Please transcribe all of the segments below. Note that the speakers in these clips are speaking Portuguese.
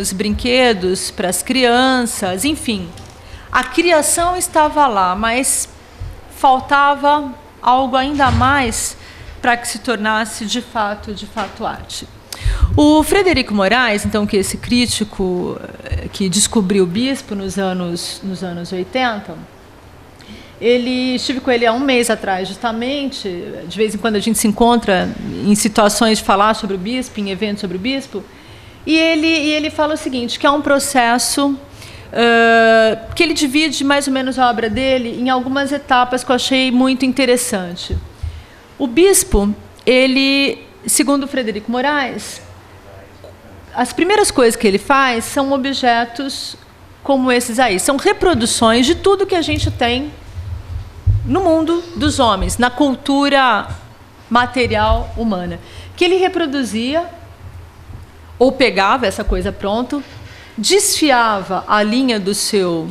desenhos, brinquedos para as crianças, enfim. A criação estava lá, mas faltava algo ainda mais para que se tornasse de fato arte. O Frederico Moraes, então, que é esse crítico que descobriu o bispo nos anos 80, estive com ele há um mês atrás, justamente. De vez em quando a gente se encontra em situações de falar sobre o bispo, em eventos sobre o bispo, e ele fala o seguinte, que é um processo que ele divide mais ou menos a obra dele em algumas etapas que eu achei muito interessante. O bispo, ele, segundo o Frederico Moraes, as primeiras coisas que ele faz são objetos como esses aí, são reproduções de tudo que a gente tem no mundo dos homens, na cultura material humana, que ele reproduzia ou pegava essa coisa pronto, desfiava a linha do seu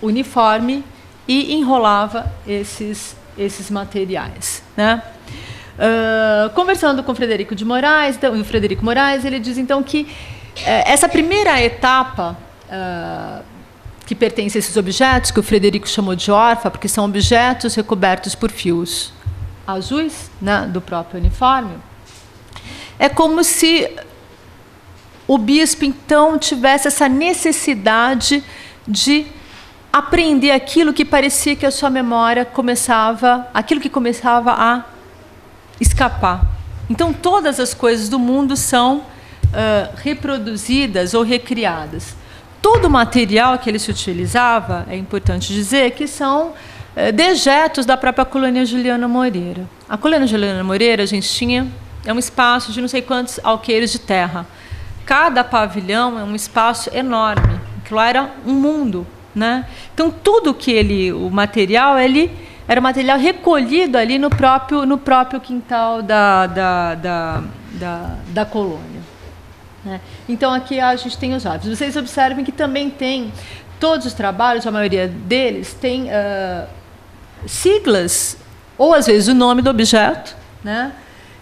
uniforme e enrolava esses materiais, né? Conversando com o Frederico Moraes, ele diz então que essa primeira etapa que pertence a esses objetos, que o Frederico chamou de órfã, porque são objetos recobertos por fios azuis, né, do próprio uniforme, é como se o bispo então tivesse essa necessidade de aprender aquilo que parecia que a sua memória começava a escapar. Então, todas as coisas do mundo são reproduzidas ou recriadas. Todo o material que ele se utilizava, é importante dizer, que são dejetos da própria colônia Juliana Moreira. A colônia Juliana Moreira, a gente tinha um espaço de não sei quantos alqueires de terra. Cada pavilhão é um espaço enorme. Aquilo era um mundo, né? Então, tudo que o material, era material recolhido ali no próprio quintal da colônia, né? Então, aqui a gente tem os órfãos. Vocês observem que também tem, todos os trabalhos, a maioria deles, tem siglas, ou às vezes o nome do objeto, né?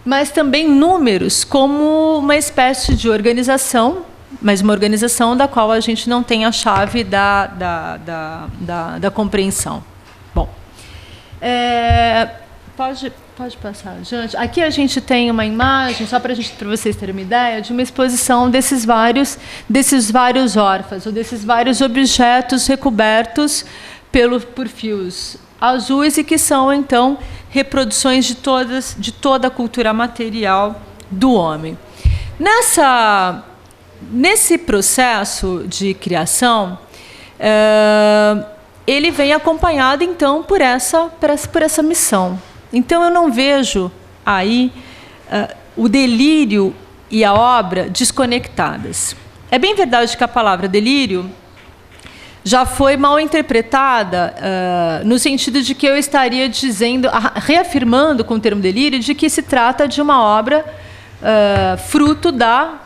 Mas também números, como uma espécie de organização, mas uma organização da qual a gente não tem a chave da compreensão. Bom, pode passar adiante. Aqui a gente tem uma imagem, só para vocês terem uma ideia, de uma exposição desses vários órfãos, ou desses vários objetos recobertos por fios azuis e que são, então, reproduções de toda a cultura material do homem. Nesse processo de criação, ele vem acompanhado, então, por essa missão. Então, eu não vejo aí o delírio e a obra desconectadas. É bem verdade que a palavra delírio já foi mal interpretada no sentido de que eu estaria reafirmando com o termo delírio, de que se trata de uma obra fruto da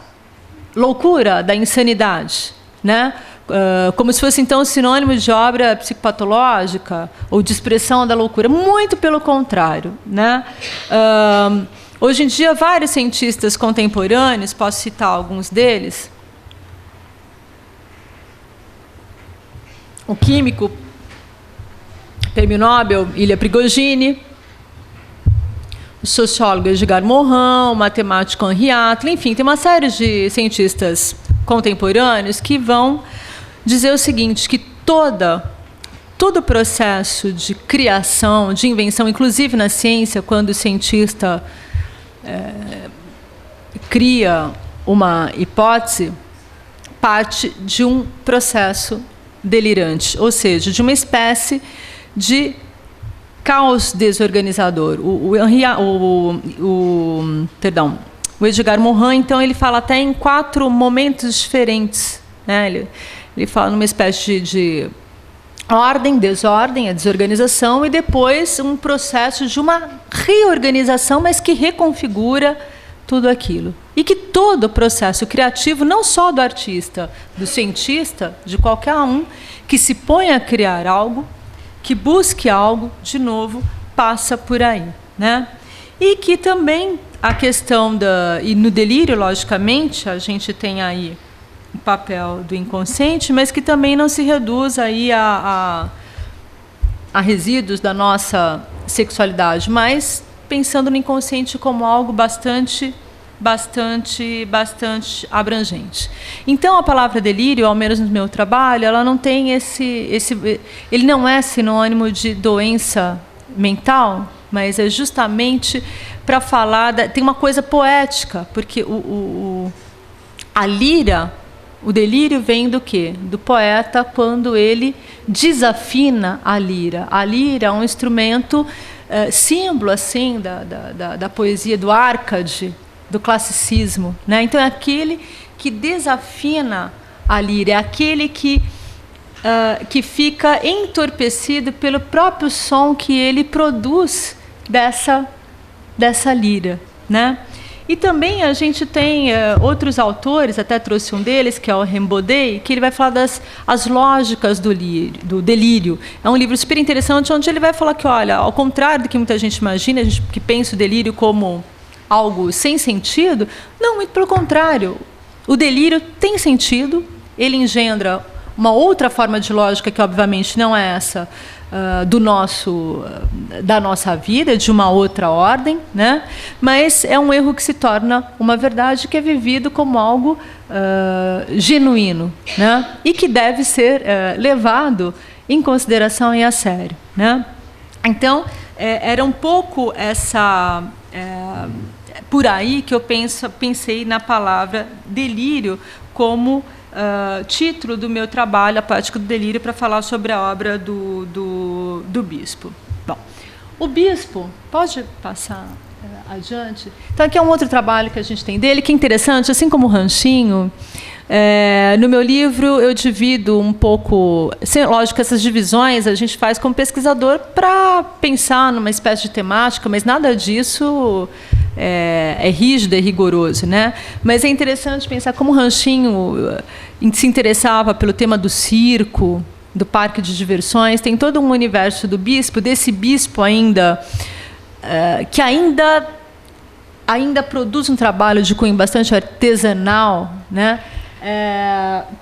loucura, da insanidade, né? Como se fosse, então, sinônimo de obra psicopatológica ou de expressão da loucura. Muito pelo contrário, né? Hoje em dia, vários cientistas contemporâneos, posso citar alguns deles, o químico, prêmio Nobel, Ilya Prigogine, o sociólogo Edgar Morin, o matemático Henri Attal, enfim, tem uma série de cientistas contemporâneos que vão dizer o seguinte, que todo o processo de criação, de invenção, inclusive na ciência, quando o cientista cria uma hipótese, parte de um processo delirante, ou seja, de uma espécie de caos desorganizador. O Edgar Morin, então, ele fala até em 4 momentos diferentes, né? Ele fala numa espécie de ordem, desordem, a desorganização, e depois um processo de uma reorganização, mas que reconfigura tudo aquilo. E que todo o processo criativo, não só do artista, do cientista, de qualquer um, que se põe a criar algo, que busque algo, de novo, passa por aí, né? E que também a questão e no delírio, logicamente, a gente tem aí o papel do inconsciente, mas que também não se reduz aí a resíduos da nossa sexualidade, mas pensando no inconsciente como algo bastante abrangente. Então, a palavra delírio, ao menos no meu trabalho, ela não tem ele não é sinônimo de doença mental, mas é justamente para falar tem uma coisa poética, porque a lira, o delírio vem do quê? Do poeta, quando ele desafina a lira. A lira é um instrumento símbolo assim da poesia do Arcade, do classicismo, né? Então é aquele que desafina a lira, é aquele que fica entorpecido pelo próprio som que ele produz dessa lira, né? E também a gente tem outros autores, até trouxe um deles, que é o Rimbaud, que ele vai falar as lógicas do delírio. É um livro super interessante, onde ele vai falar que, olha, ao contrário do que muita gente imagina, a gente que pensa o delírio como algo sem sentido, não, muito pelo contrário. O delírio tem sentido, ele engendra uma outra forma de lógica que, obviamente, não é essa da nossa vida, de uma outra ordem, né? Mas é um erro que se torna uma verdade, que é vivido como algo genuíno, né? E que deve ser levado em consideração e a sério, né? Então, era um pouco por aí que eu pensei na palavra delírio como título do meu trabalho, A Poética do Delírio, para falar sobre a obra do bispo. Bom, o bispo, pode passar adiante? Então, aqui é um outro trabalho que a gente tem dele, que é interessante, assim como o Ranchinho. No meu livro, eu divido um pouco... Lógico que essas divisões a gente faz como pesquisador para pensar numa espécie de temática, mas nada disso é rígido, é rigoroso, né? Mas é interessante pensar como o Ranchinho se interessava pelo tema do circo, do parque de diversões. Tem todo um universo do bispo, desse bispo que ainda produz um trabalho de cunho bastante artesanal, né?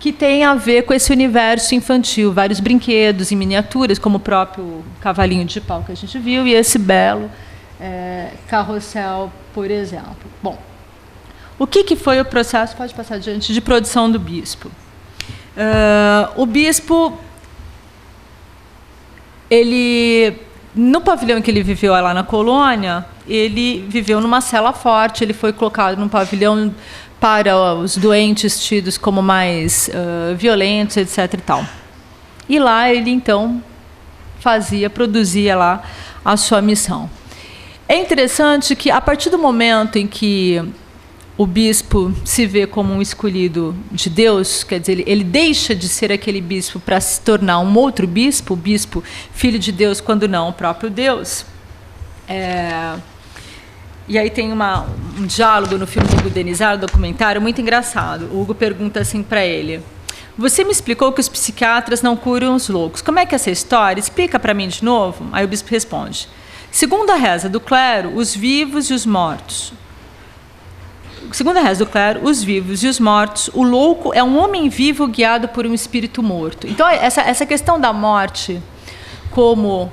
Que tem a ver com esse universo infantil, vários brinquedos em miniaturas, como o próprio cavalinho de pau que a gente viu, e esse belo carrossel, por exemplo. Bom, o que foi o processo, pode passar adiante, de produção do bispo? O bispo, no pavilhão em que ele viveu lá na colônia, ele viveu numa cela forte, ele foi colocado num pavilhão para os doentes tidos como mais violentos, etc. e tal. E lá ele, então, produzia lá a sua missão. É interessante que, a partir do momento em que o bispo se vê como um escolhido de Deus, quer dizer, ele deixa de ser aquele bispo para se tornar um outro bispo, o bispo filho de Deus, quando não o próprio Deus. E aí tem um diálogo no filme do Hugo Denisard, um documentário muito engraçado. O Hugo pergunta assim para ele: você me explicou que os psiquiatras não curam os loucos. Como é que é essa história? Explica para mim de novo. Aí o bispo responde: segundo a reza do clero, os vivos e os mortos. Segundo a reza do clero, os vivos e os mortos, o louco é um homem vivo guiado por um espírito morto. Então, essa questão da morte como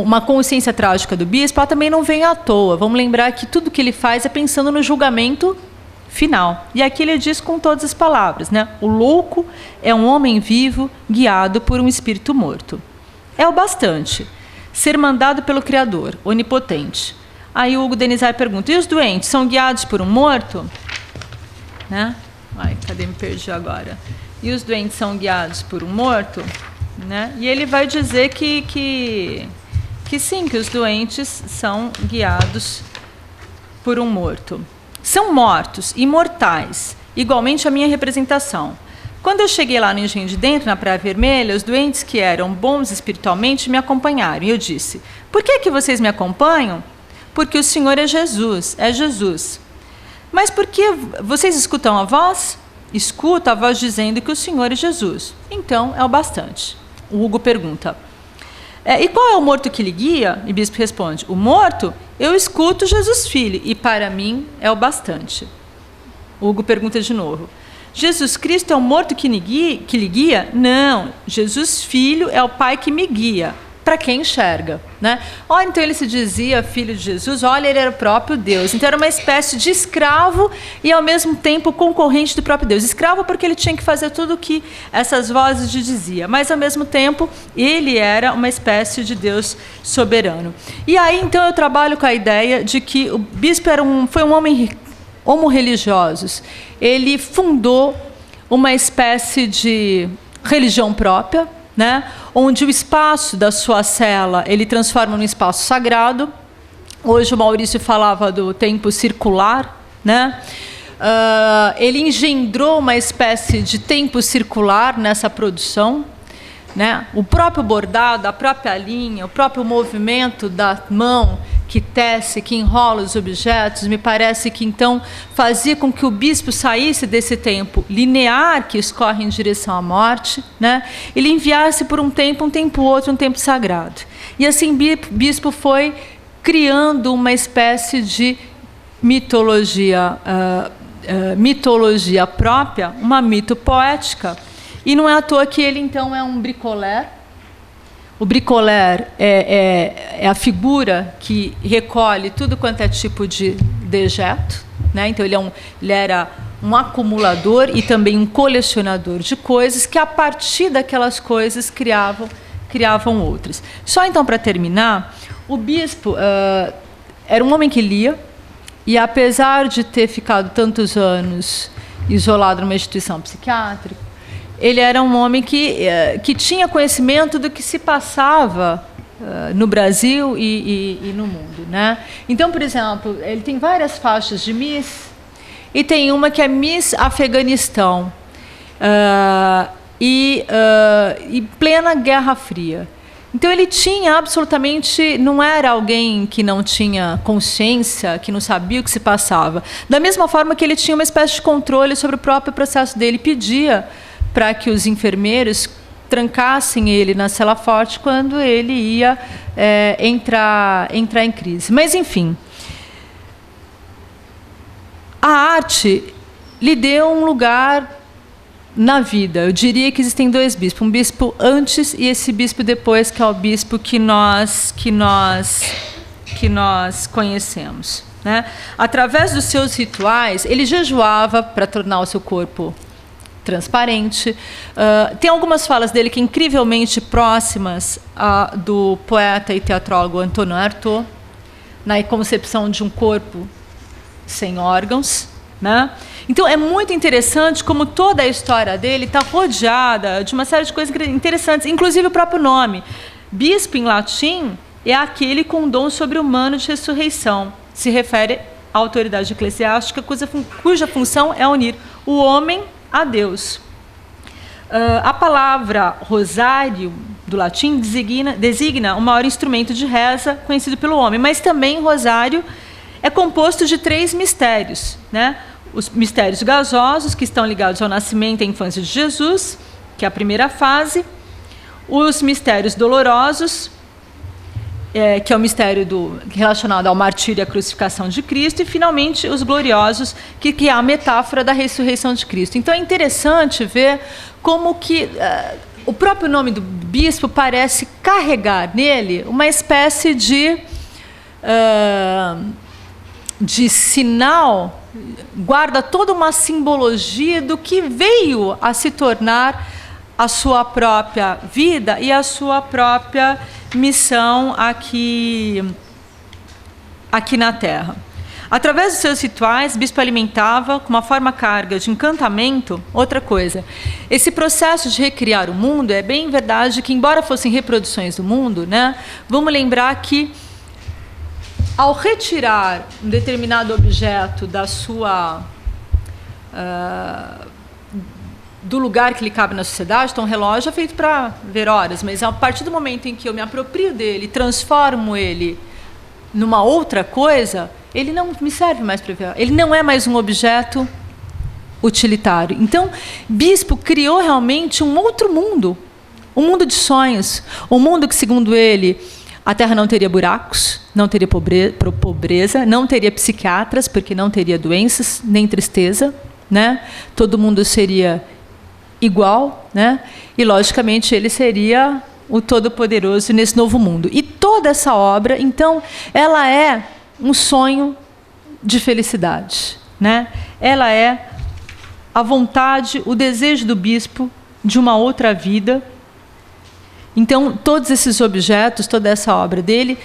uma consciência trágica do bispo, ela também não vem à toa. Vamos lembrar que tudo que ele faz é pensando no julgamento final. E aqui ele diz com todas as palavras, né? O louco é um homem vivo guiado por um espírito morto. É o bastante ser mandado pelo Criador, onipotente. Aí o Hugo Denisard pergunta: e os doentes são guiados por um morto? Né? Ai, cadê? Me perdi agora. E os doentes são guiados por um morto? Né? E ele vai dizer que sim, que os doentes são guiados por um morto. São mortos, imortais, igualmente a minha representação. Quando eu cheguei lá no Engenho de Dentro, na Praia Vermelha, os doentes que eram bons espiritualmente me acompanharam. E eu disse: por que vocês me acompanham? Porque o Senhor é Jesus, Mas por que vocês escutam a voz? Escuto a voz dizendo que o Senhor é Jesus. Então, é o bastante. O Hugo pergunta: e qual é o morto que lhe guia? E o bispo responde: o morto, eu escuto Jesus Filho, e para mim é o bastante. Hugo pergunta de novo. Jesus Cristo é o morto que lhe guia? Não. Jesus Filho é o Pai que me guia. Para quem enxerga, né? Olha, então ele se dizia filho de Jesus, olha, ele era o próprio Deus. Então era uma espécie de escravo e ao mesmo tempo concorrente do próprio Deus. Escravo porque ele tinha que fazer tudo o que essas vozes lhe diziam, mas ao mesmo tempo ele era uma espécie de Deus soberano. E aí então eu trabalho com a ideia de que o bispo foi um homem homo-religiosos. Ele fundou uma espécie de religião própria, né? Onde o espaço da sua cela ele transforma num espaço sagrado. Hoje o Maurício falava do tempo circular, né? Ele engendrou uma espécie de tempo circular nessa produção, né? O próprio bordado, a própria linha, o próprio movimento da mão que tece, que enrola os objetos, me parece que então fazia com que o bispo saísse desse tempo linear que escorre em direção à morte, né? Ele enviasse por um tempo outro, um tempo sagrado. E assim bispo foi criando uma espécie de mitologia própria, uma mito poética. E não é à toa que ele então é um bricoleur. O bricoleur é a figura que recolhe tudo quanto é tipo de dejeto, né? Então ele era um acumulador e também um colecionador de coisas que a partir daquelas coisas criavam outras. Só então para terminar, o bispo era um homem que lia e apesar de ter ficado tantos anos isolado numa instituição psiquiátrica, ele era um homem que tinha conhecimento do que se passava no Brasil e no mundo, né? Então, por exemplo, ele tem várias faixas de Miss e tem uma que é Miss Afeganistão e plena Guerra Fria. Então ele tinha absolutamente, não era alguém que não tinha consciência, que não sabia o que se passava. Da mesma forma que ele tinha uma espécie de controle sobre o próprio processo dele, pedia para que os enfermeiros trancassem ele na cela forte quando ele ia entrar em crise. Mas, enfim, a arte lhe deu um lugar na vida. Eu diria que existem dois bispos, um bispo antes e esse bispo depois, que é o bispo que nós conhecemos, né? Através dos seus rituais, ele jejuava para tornar o seu corpo transparente. Tem algumas falas dele que incrivelmente próximas do poeta e teatrólogo Antonin Artaud, na concepção de um corpo sem órgãos, né? Então é muito interessante como toda a história dele está rodeada de uma série de coisas interessantes, inclusive o próprio nome. Bispo em latim é aquele com dom sobre-humano de ressurreição. Se refere à autoridade eclesiástica cuja função é unir o homem a Deus. A palavra rosário, do latim, designa o maior instrumento de reza conhecido pelo homem, mas também rosário é composto de 3 mistérios, né? Os mistérios gasosos, que estão ligados ao nascimento e à infância de Jesus, que é a primeira fase, os mistérios dolorosos, que é o mistério relacionado ao martírio e à crucificação de Cristo, e, finalmente, os gloriosos, que é a metáfora da ressurreição de Cristo. Então, é interessante ver como que o próprio nome do bispo parece carregar nele uma espécie de sinal, guarda toda uma simbologia do que veio a se tornar a sua própria vida e a sua própria missão aqui na Terra. Através dos seus rituais, o bispo alimentava, com uma forma carga de encantamento, outra coisa. Esse processo de recriar o mundo, é bem verdade que, embora fossem reproduções do mundo, né, vamos lembrar que, ao retirar um determinado objeto do lugar que lhe cabe na sociedade, então um relógio é feito para ver horas, mas a partir do momento em que eu me aproprio dele, transformo ele numa outra coisa, ele não me serve mais para ver, ele não é mais um objeto utilitário. Então, bispo criou realmente um outro mundo, um mundo de sonhos, um mundo que, segundo ele, a Terra não teria buracos, não teria pobreza, não teria psiquiatras, porque não teria doenças, nem tristeza, né? Todo mundo seria igual, né? E, logicamente, ele seria o Todo-Poderoso nesse novo mundo. E toda essa obra, então, ela é um sonho de felicidade, né? Ela é a vontade, o desejo do bispo de uma outra vida. Então, todos esses objetos, toda essa obra dele,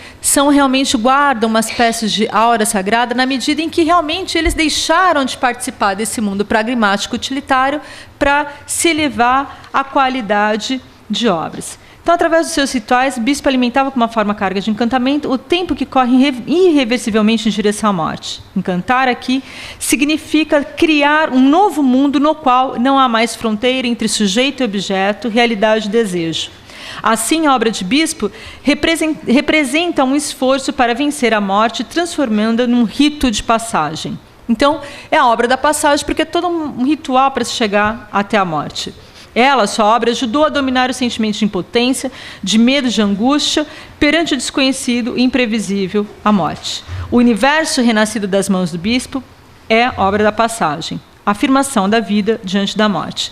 realmente guardam uma espécie de aura sagrada, na medida em que realmente eles deixaram de participar desse mundo pragmático utilitário para se elevar à qualidade de obras. Então, através dos seus rituais, o bispo alimentava com uma forma carga de encantamento o tempo que corre irreversivelmente em direção à morte. Encantar aqui significa criar um novo mundo no qual não há mais fronteira entre sujeito e objeto, realidade e desejo. Assim, a obra de bispo representa um esforço para vencer a morte, transformando-a num rito de passagem. Então, é a obra da passagem, porque é todo um ritual para se chegar até a morte. Ela, sua obra, ajudou a dominar o sentimento de impotência, de medo, de angústia, perante o desconhecido e imprevisível, a morte. O universo renascido das mãos do bispo é a obra da passagem, a afirmação da vida diante da morte.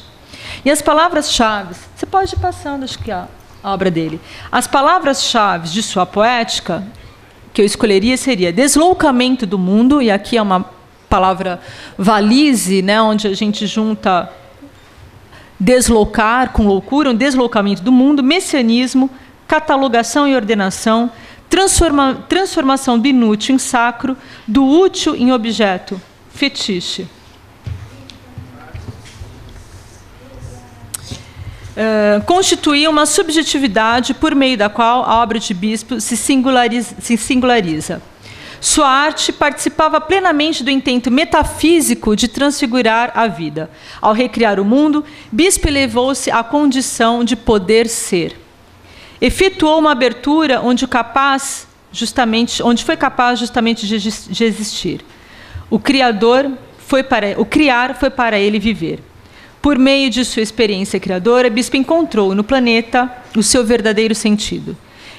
E as palavras-chave, você pode ir passando, acho que a obra dele. As palavras-chave de sua poética, que eu escolheria, seria deslocamento do mundo, e aqui é uma palavra valise, né, onde a gente junta deslocar com loucura, um deslocamento do mundo, messianismo, catalogação e ordenação, transformação do inútil em sacro, do útil em objeto, fetiche. Constituía uma subjetividade por meio da qual a obra de bispo se singulariza. Sua arte participava plenamente do intento metafísico de transfigurar a vida. Ao recriar o mundo, bispo elevou-se à condição de poder ser. Efetuou uma abertura onde foi capaz justamente de existir. O criar foi para ele viver. Por meio de sua experiência criadora, bispo encontrou no planeta o seu verdadeiro sentido.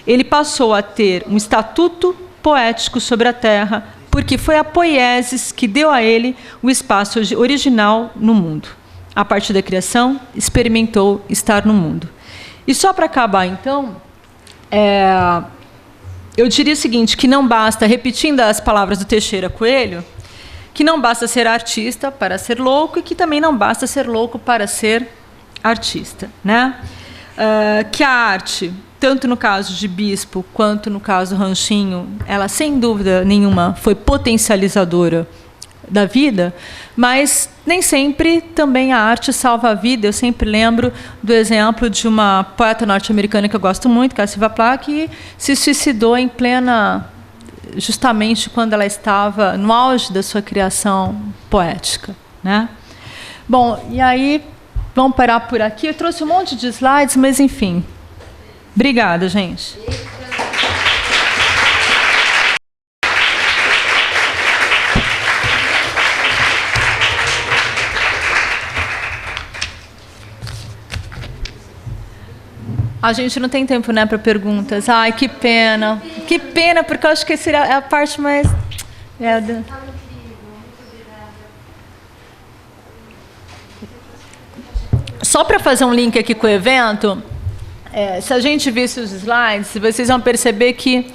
Ele passou a ter um estatuto poético sobre a Terra, porque foi a poiesis que deu a ele o espaço original no mundo. A partir da criação, experimentou estar no mundo. E só para acabar, então, eu diria o seguinte, que não basta, repetindo as palavras do Teixeira Coelho, que não basta ser artista para ser louco e que também não basta ser louco para ser artista, né? Que a arte, tanto no caso de Bispo quanto no caso do Ranchinho, ela sem dúvida nenhuma foi potencializadora da vida, mas nem sempre também a arte salva a vida. Eu sempre lembro do exemplo de uma poeta norte-americana que eu gosto muito, que é a Sylvia Plath, que se suicidou em plena, justamente quando ela estava no auge da sua criação poética, né? Bom, e aí vamos parar por aqui. Eu trouxe um monte de slides, mas enfim. Obrigada, gente. A gente não tem tempo, né, para perguntas. Ai, que pena. Que pena, porque eu acho que essa é a parte mais... Só para fazer um link aqui com o evento, se a gente visse os slides, vocês vão perceber que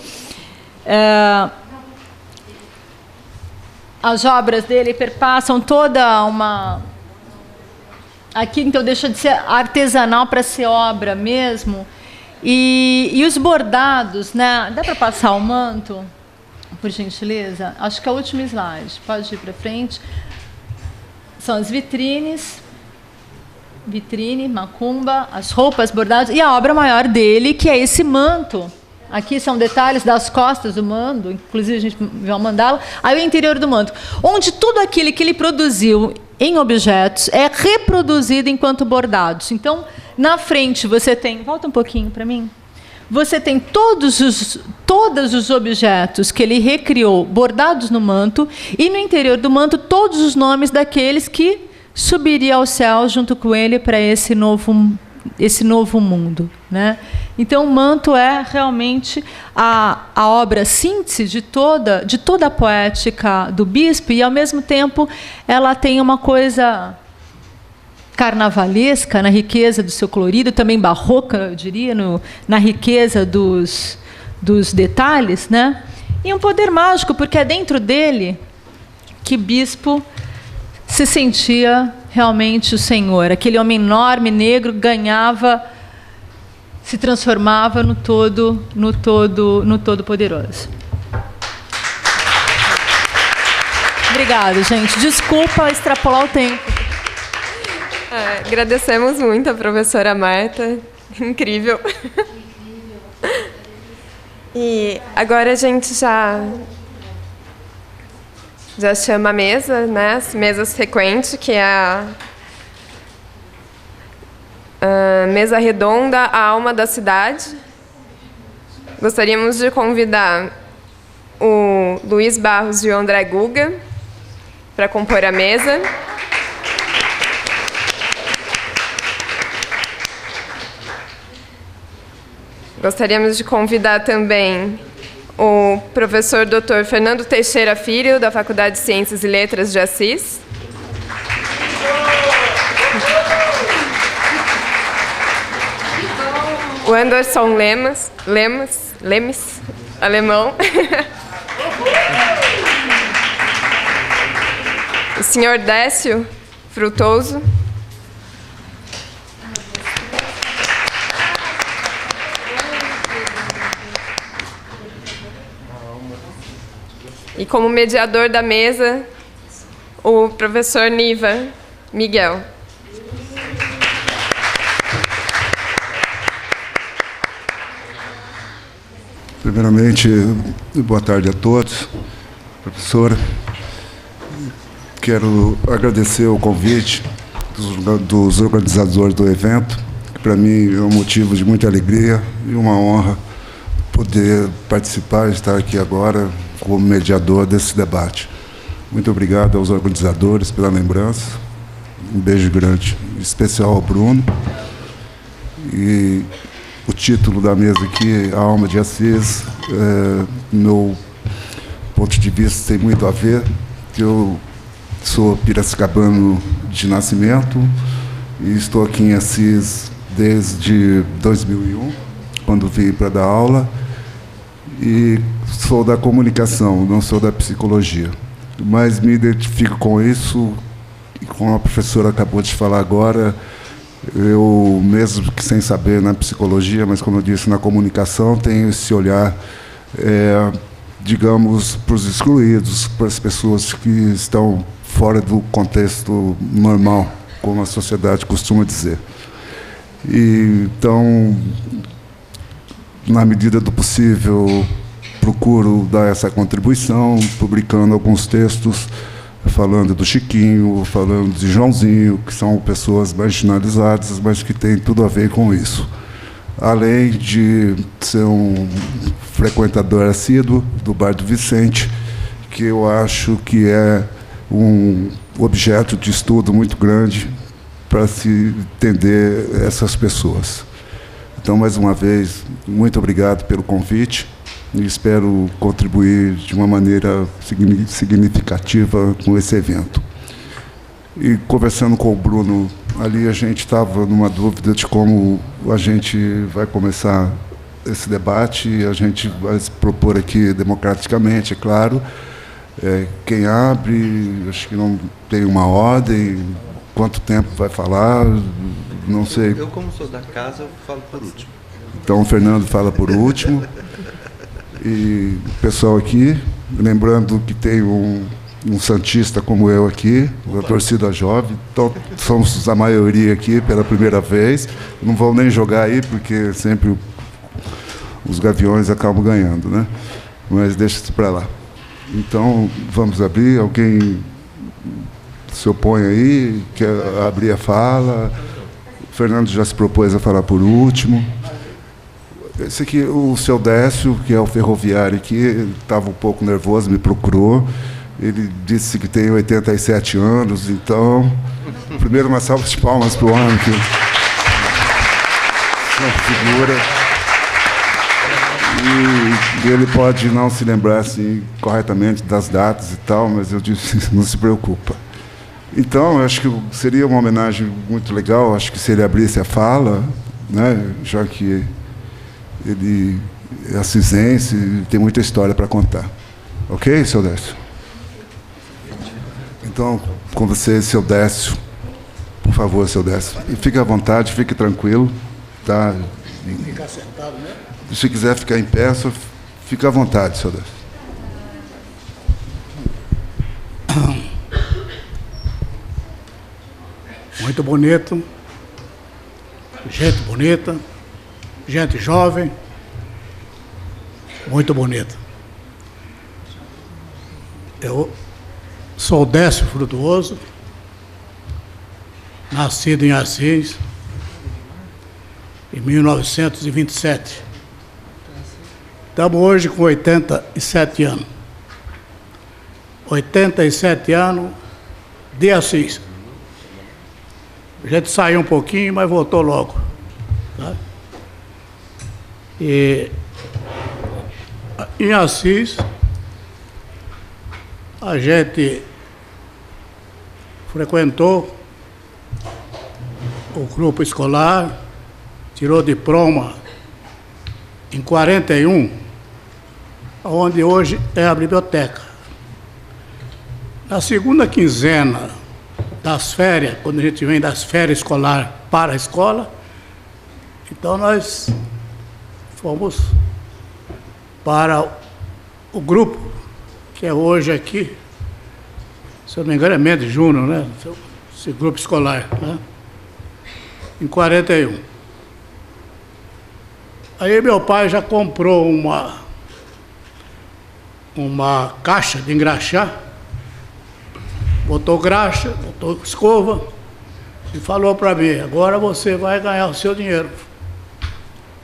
as obras dele perpassam toda uma... Aqui, então, deixa de ser artesanal para ser obra mesmo. E os bordados, né? Dá para passar o manto, por gentileza? Acho que é o último slide. Pode ir para frente. São as vitrines. Vitrine, macumba, as roupas bordadas. E a obra maior dele, que é esse manto. Aqui são detalhes das costas do manto. Inclusive, a gente viu uma mandala. Aí o interior do manto. Onde tudo aquilo que ele produziu em objetos é reproduzido enquanto bordados. Então, na frente você tem... Volta um pouquinho para mim. Você tem todos os objetos que ele recriou bordados no manto, e no interior do manto todos os nomes daqueles que subiriam ao céu junto com ele para esse novo esse novo mundo, né? Então, o manto é realmente a obra síntese de toda a poética do bispo, e, ao mesmo tempo, ela tem uma coisa carnavalesca na riqueza do seu colorido, também barroca, eu diria, na riqueza dos detalhes, né? E um poder mágico, porque é dentro dele que bispo se sentia realmente o Senhor. Aquele homem enorme, negro, ganhava, se transformava no todo poderoso. Obrigada, gente. Desculpa extrapolar o tempo. Agradecemos muito a professora Marta. Incrível. E agora a gente já chama a mesa, né? As mesas frequentes, que é a mesa redonda, a alma da cidade. Gostaríamos de convidar o Luiz Barros e o André Guga para compor a mesa. Gostaríamos de convidar também o professor Dr. Fernando Teixeira Filho, da Faculdade de Ciências e Letras de Assis. O Anderson Lemes, alemão. O senhor Décio Frutoso. E como mediador da mesa, o professor Niva Miguel. Primeiramente, boa tarde a todos. Professora, quero agradecer o convite dos organizadores do evento, que para mim é um motivo de muita alegria e uma honra poder participar e estar aqui agora como mediador desse debate. Muito obrigado aos organizadores pela lembrança. Um beijo grande, especial ao Bruno. E o título da mesa aqui, A Alma de Assis, meu ponto de vista tem muito a ver. Eu sou piracicabano de nascimento e estou aqui em Assis desde 2001, quando vim para dar aula. E sou da comunicação, não sou da psicologia. Mas me identifico com isso, e como a professora acabou de falar agora, eu, mesmo que sem saber na psicologia, mas, como eu disse, na comunicação, tenho esse olhar, digamos, para os excluídos, para as pessoas que estão fora do contexto normal, como a sociedade costuma dizer. E, então, na medida do possível, procuro dar essa contribuição, publicando alguns textos, falando do Chiquinho, falando de Joãozinho, que são pessoas marginalizadas, mas que têm tudo a ver com isso. Além de ser um frequentador assíduo do Bar do Vicente, que eu acho que é um objeto de estudo muito grande para se entender essas pessoas. Então, mais uma vez, muito obrigado pelo convite e espero contribuir de uma maneira significativa com esse evento. E, conversando com o Bruno, ali a gente estava numa dúvida de como a gente vai começar esse debate, e a gente vai se propor aqui democraticamente, é claro. Quem abre, acho que não tem uma ordem, quanto tempo vai falar, não sei. Eu, como sou da casa, eu falo por último. Então, o Fernando fala por último. E o pessoal aqui, lembrando que tem um santista como eu aqui, uma torcida jovem, então somos a maioria aqui pela primeira vez. Não vão nem jogar aí, porque sempre os Gaviões acabam ganhando, né? Mas deixa isso para lá. Então, vamos abrir. Alguém se opõe aí, quer abrir a fala? O Fernando já se propôs a falar por último. Esse aqui, o seu Décio, que é o ferroviário aqui, estava um pouco nervoso, me procurou. Ele disse que tem 87 anos, então... Primeiro, uma salva de palmas para o homem. uma figura. E ele pode não se lembrar assim, corretamente das datas e tal, mas eu disse, não se preocupa. Então, eu acho que seria uma homenagem muito legal, acho que se ele abrisse a fala, né, já que ele é assisense e tem muita história para contar. Ok, seu Décio? Então, com você, seu Décio. Por favor, seu Décio. E fique à vontade, fique tranquilo. Tá? Ficar sentado, né? Se quiser ficar em pé, só fica à vontade, seu Décio. Muito bonito. Gente bonita. Gente jovem. Muito bonito. Eu sou Décio Frutuoso, nascido em Assis, em 1927. Estamos hoje com 87 anos. 87 anos de Assis. A gente saiu um pouquinho, mas voltou logo. Tá? E em Assis, a gente frequentou o grupo escolar, tirou diploma em 41, onde hoje é a biblioteca. Na segunda quinzena das férias, quando a gente vem das férias escolares para a escola, então nós fomos para o grupo, que é hoje aqui, se eu não me engano é Mendes Júnior, né? Esse grupo escolar, né? Em 41. Aí meu pai já comprou uma caixa de engraxar, botou graxa, botou escova e falou para mim, agora você vai ganhar o seu dinheiro,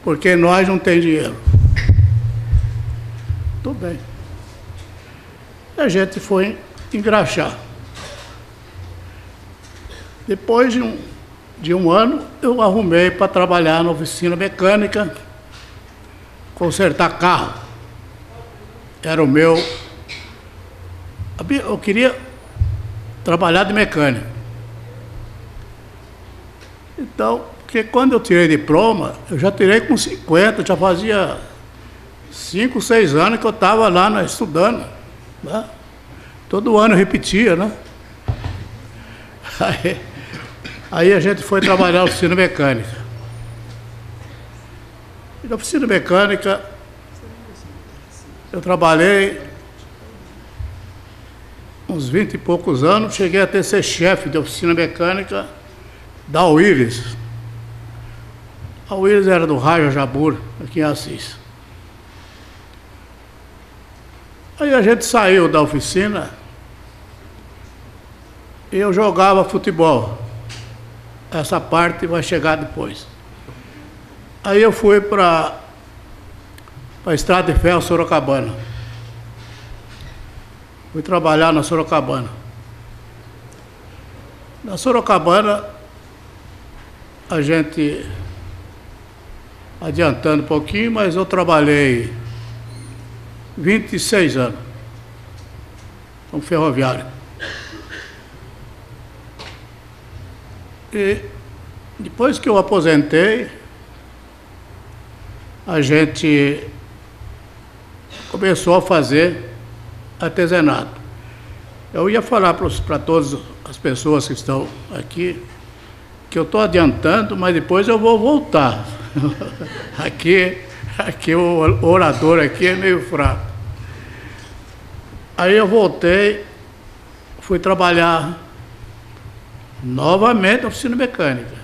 porque nós não temos dinheiro. Tudo bem. A gente foi engraxar. Depois de um ano, eu arrumei para trabalhar na oficina mecânica, consertar carro. Era o meu... Eu queria trabalhar de mecânico. Então, porque quando eu tirei diploma, eu já tirei com 50, já fazia 5, 6 anos que eu estava lá estudando. Né? Todo ano eu repetia, né? Aí a gente foi trabalhar na oficina mecânica. E na oficina mecânica eu trabalhei uns 20 e poucos anos, cheguei a ser chefe de oficina mecânica da Willis. A Willis era do Raja Jabur, aqui em Assis. Aí a gente saiu da oficina e eu jogava futebol. Essa parte vai chegar depois. Aí eu fui para a Estrada de Ferro Sorocabana. Fui trabalhar na Sorocabana. Na Sorocabana, a gente, adiantando um pouquinho, mas eu trabalhei 26 anos como ferroviário. E depois que eu aposentei, a gente começou a fazer artesanato. Eu ia falar para todas as pessoas que estão aqui que eu estou adiantando, mas depois eu vou voltar. Aqui o orador aqui é meio fraco. Aí eu voltei, fui trabalhar novamente na oficina mecânica.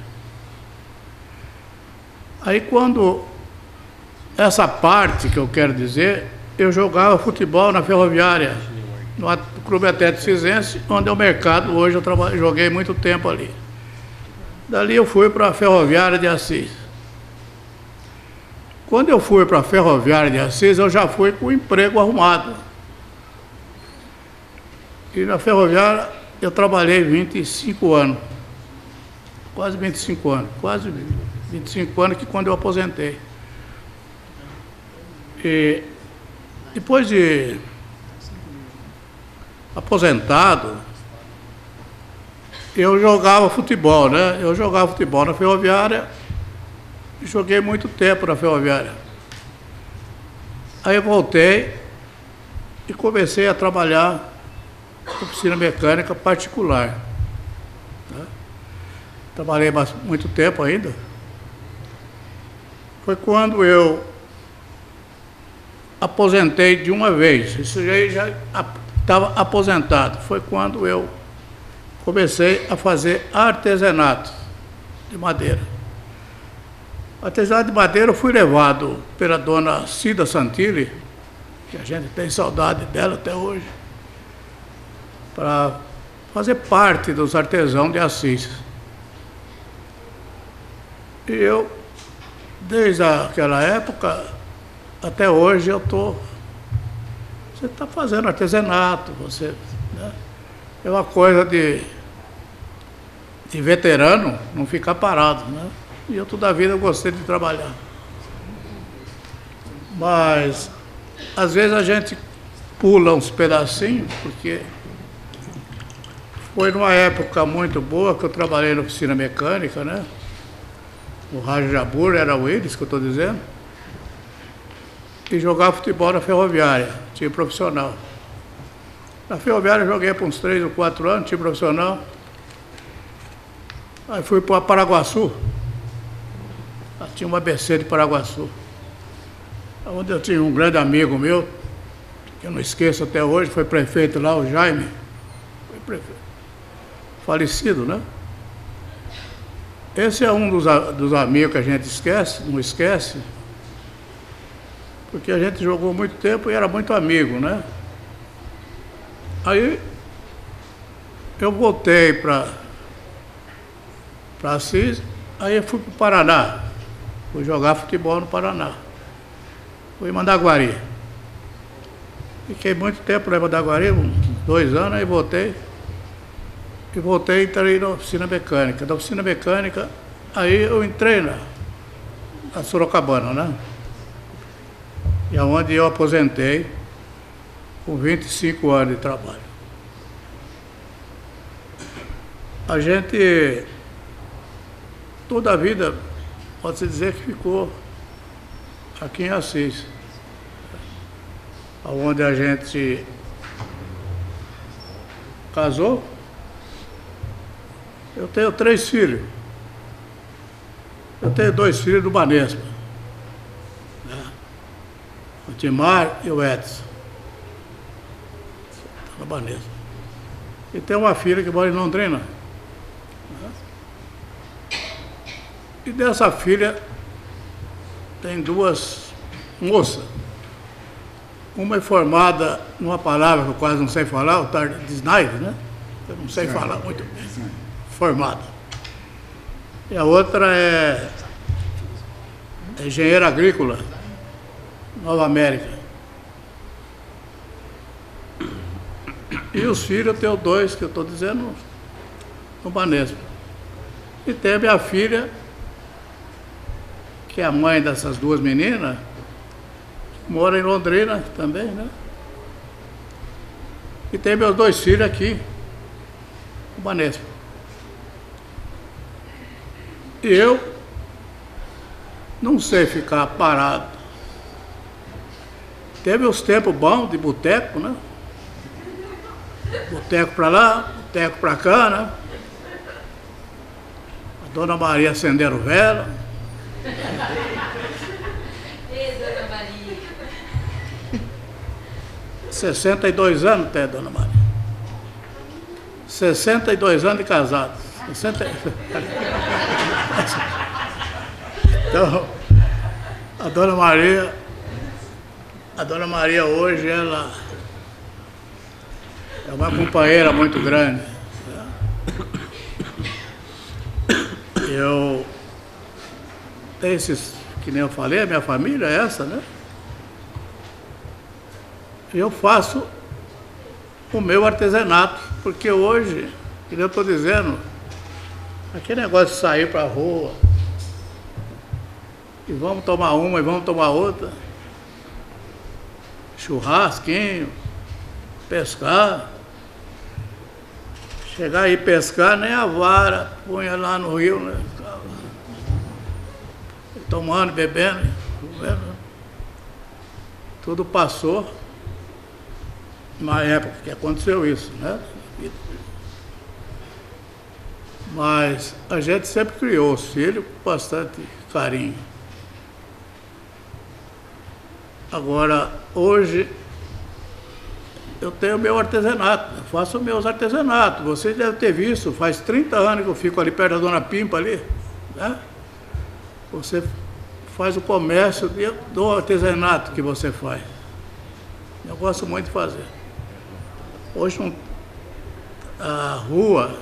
Aí quando essa parte que eu quero dizer, eu jogava futebol na Ferroviária, no Clube Atlético Cisense, onde é o mercado, hoje eu joguei muito tempo ali. Dali eu fui para a Ferroviária de Assis. Quando eu fui para a Ferroviária de Assis, eu já fui com o emprego arrumado. E na Ferroviária eu trabalhei 25 anos. quase 25 anos. Quase 25 anos que quando eu aposentei. E depois de aposentado, eu jogava futebol, né? Eu jogava futebol na Ferroviária, joguei muito tempo na Ferroviária. Aí eu voltei e comecei a trabalhar em oficina mecânica particular. Né? Trabalhei muito tempo ainda. Foi quando eu aposentei de uma vez. Isso já estava aposentado. Foi quando eu comecei a fazer artesanato de madeira. Artesanato de madeira eu fui levado pela dona Cida Santilli, que a gente tem saudade dela até hoje, para fazer parte dos artesãos de Assis. E eu, desde aquela época até hoje, eu estou... Você está fazendo artesanato, você... Né? É uma coisa de veterano não ficar parado, né? E eu toda a vida gostei de trabalhar. Mas, às vezes a gente pula uns pedacinhos, porque foi numa época muito boa que eu trabalhei na oficina mecânica, né? O Rádio Jabur era o Willis, que eu estou dizendo. E jogava futebol na Ferroviária, time profissional. Na Ferroviária eu joguei por uns 3 ou 4 anos, time profissional. Aí fui para Paraguaçu. Tinha uma ABC de Paraguaçu. Onde eu tinha um grande amigo meu, que eu não esqueço até hoje, foi prefeito lá, o Jaime. Foi prefeito. Falecido, né? Esse é um dos amigos que a gente esquece, não esquece, porque a gente jogou muito tempo e era muito amigo, né? Aí eu voltei para Assis, aí eu fui para o Paraná, fui jogar futebol no Paraná, fui em Mandaguari. Fiquei muito tempo lá em Mandaguari, uns 2 anos, aí voltei. E voltei e entrei na oficina mecânica. Da oficina mecânica, aí eu entrei na Sorocabana, né? E é onde eu aposentei com 25 anos de trabalho. A gente, toda a vida, pode-se dizer que ficou aqui em Assis, onde a gente casou. Eu tenho 3 filhos. Eu tenho 2 filhos do Banespa, né? O Timar e o Edson. Do Banespa. E tenho uma filha que mora em Londrina. Né? E dessa filha tem 2 moças. Uma é formada numa palavra que eu quase não sei falar, o tal de Snyder, né? Eu não sei falar muito bem. Formada. E a outra é engenheira agrícola, Nova América. E os filhos, eu tenho 2, que eu estou dizendo, no Banespa. E tem a minha filha, que é a mãe dessas 2 meninas, que mora em Londrina também, né? E tem meus 2 filhos aqui, no Banespa. Eu não sei ficar parado. Teve uns tempos bons de boteco, né? Boteco para lá, boteco para cá, né? A Dona Maria acendendo vela. Ei, Dona Maria. 62 anos tem a Dona Maria. 62 anos de casado. 60... Então, a Dona Maria hoje, ela é uma companheira muito grande. Eu tenho esses, que nem eu falei, a minha família é essa, né? E eu faço o meu artesanato, porque hoje, que eu estou dizendo, Aquele negócio de sair para a rua, e vamos tomar uma e vamos tomar outra, churrasquinho, pescar. Chegar aí pescar, nem a vara, punha lá no rio, né? Tomando, bebendo, comendo. Tudo passou na época que aconteceu isso, né? Mas a gente sempre criou os filhos com bastante carinho. Agora, hoje, eu tenho meu artesanato, eu faço meus artesanatos. Vocês devem ter visto, faz 30 anos que eu fico ali perto da Dona Pimpa ali, né? Você faz o comércio do artesanato que você faz. Eu gosto muito de fazer. Hoje a rua,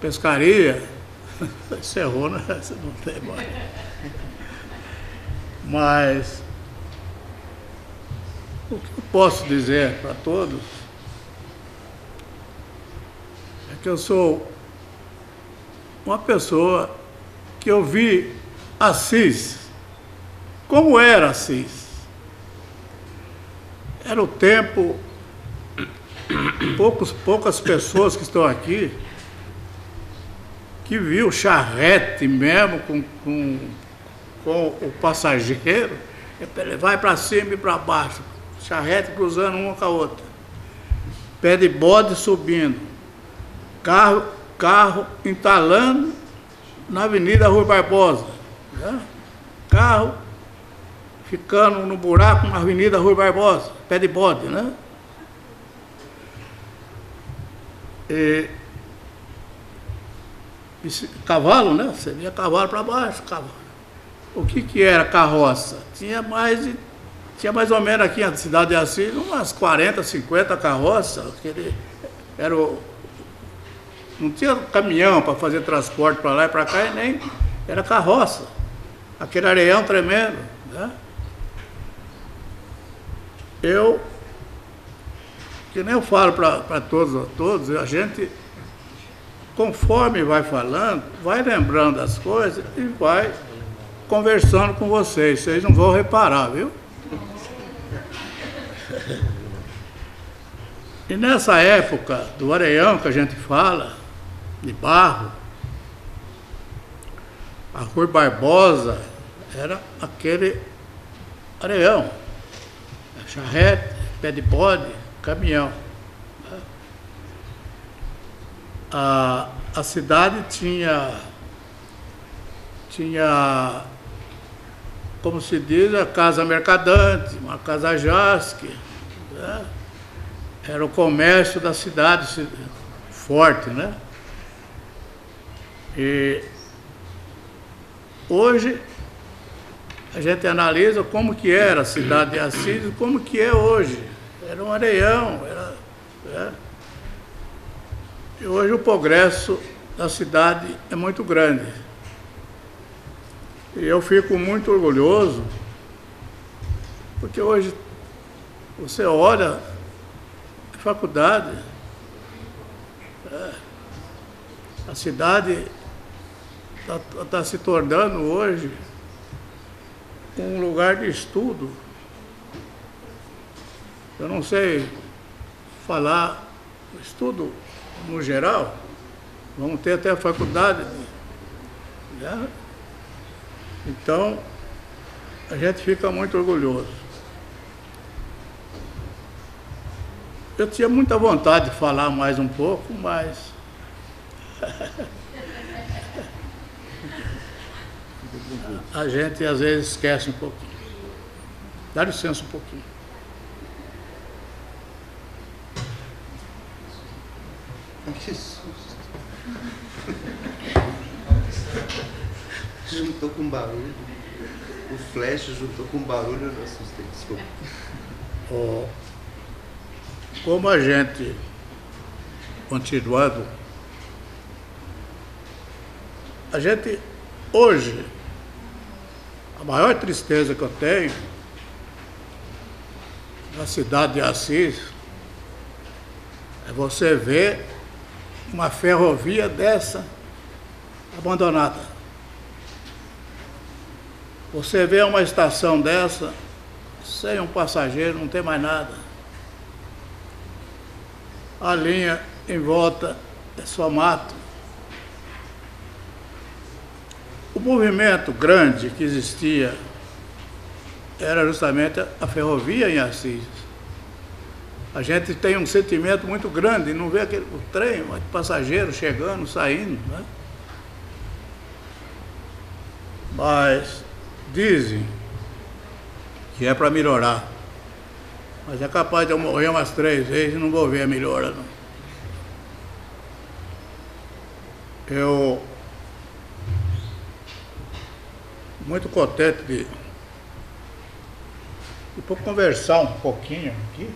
pescaria, encerrou, né? Não tem mais. Mas o que eu posso dizer para todos é que eu sou uma pessoa que eu vi Assis, como era Assis. Era o tempo, poucas pessoas que estão aqui, que viu charrete mesmo com o passageiro, ele vai para cima e para baixo, charrete cruzando uma com a outra, pé de bode subindo, carro entalando na Avenida Rui Barbosa, né? Carro ficando no buraco na Avenida Rui Barbosa, pé de bode, né? Cavalo, né? Você via cavalo para baixo, cavalo. O que era carroça? Tinha mais ou menos aqui na cidade de Assis umas 40, 50 carroças. Não tinha caminhão para fazer transporte para lá e para cá, e nem era carroça. Aquele areião tremendo, né? Que nem eu falo para todos, a gente, conforme vai falando, vai lembrando as coisas e vai conversando com vocês não vão reparar, viu? E nessa época do areião que a gente fala, de barro, a Rui Barbosa era aquele areião, charrete, pé de bode, caminhão. A cidade tinha, como se diz, a casa mercadante, uma casa jasque, né? Era o comércio da cidade forte, né? E hoje a gente analisa como que era a cidade de Assis e como que é hoje. Era um areião, né? E hoje o progresso da cidade é muito grande. E eu fico muito orgulhoso, porque hoje você olha a faculdade, a cidade está se tornando hoje um lugar de estudo. Eu não sei falar estudo no geral, vamos ter até a faculdade, né? Então, a gente fica muito orgulhoso. Eu tinha muita vontade de falar mais um pouco, mas a gente às vezes esquece um pouquinho. Dá licença um pouquinho. Que susto. Juntou com barulho. O flash juntou com barulho, eu não assustei, desculpa. Como a gente, continuando, a gente, hoje, a maior tristeza que eu tenho na cidade de Assis é você ver uma ferrovia dessa abandonada. Você vê uma estação dessa, sem um passageiro, não tem mais nada. A linha em volta é só mato. O movimento grande que existia era justamente a ferrovia em Assis. A gente tem um sentimento muito grande, não vê o trem, o passageiro chegando, saindo, né? Mas dizem que é para melhorar. Mas é capaz de eu morrer umas 3 vezes e não vou ver a melhora, não. Eu muito contente de conversar um pouquinho aqui.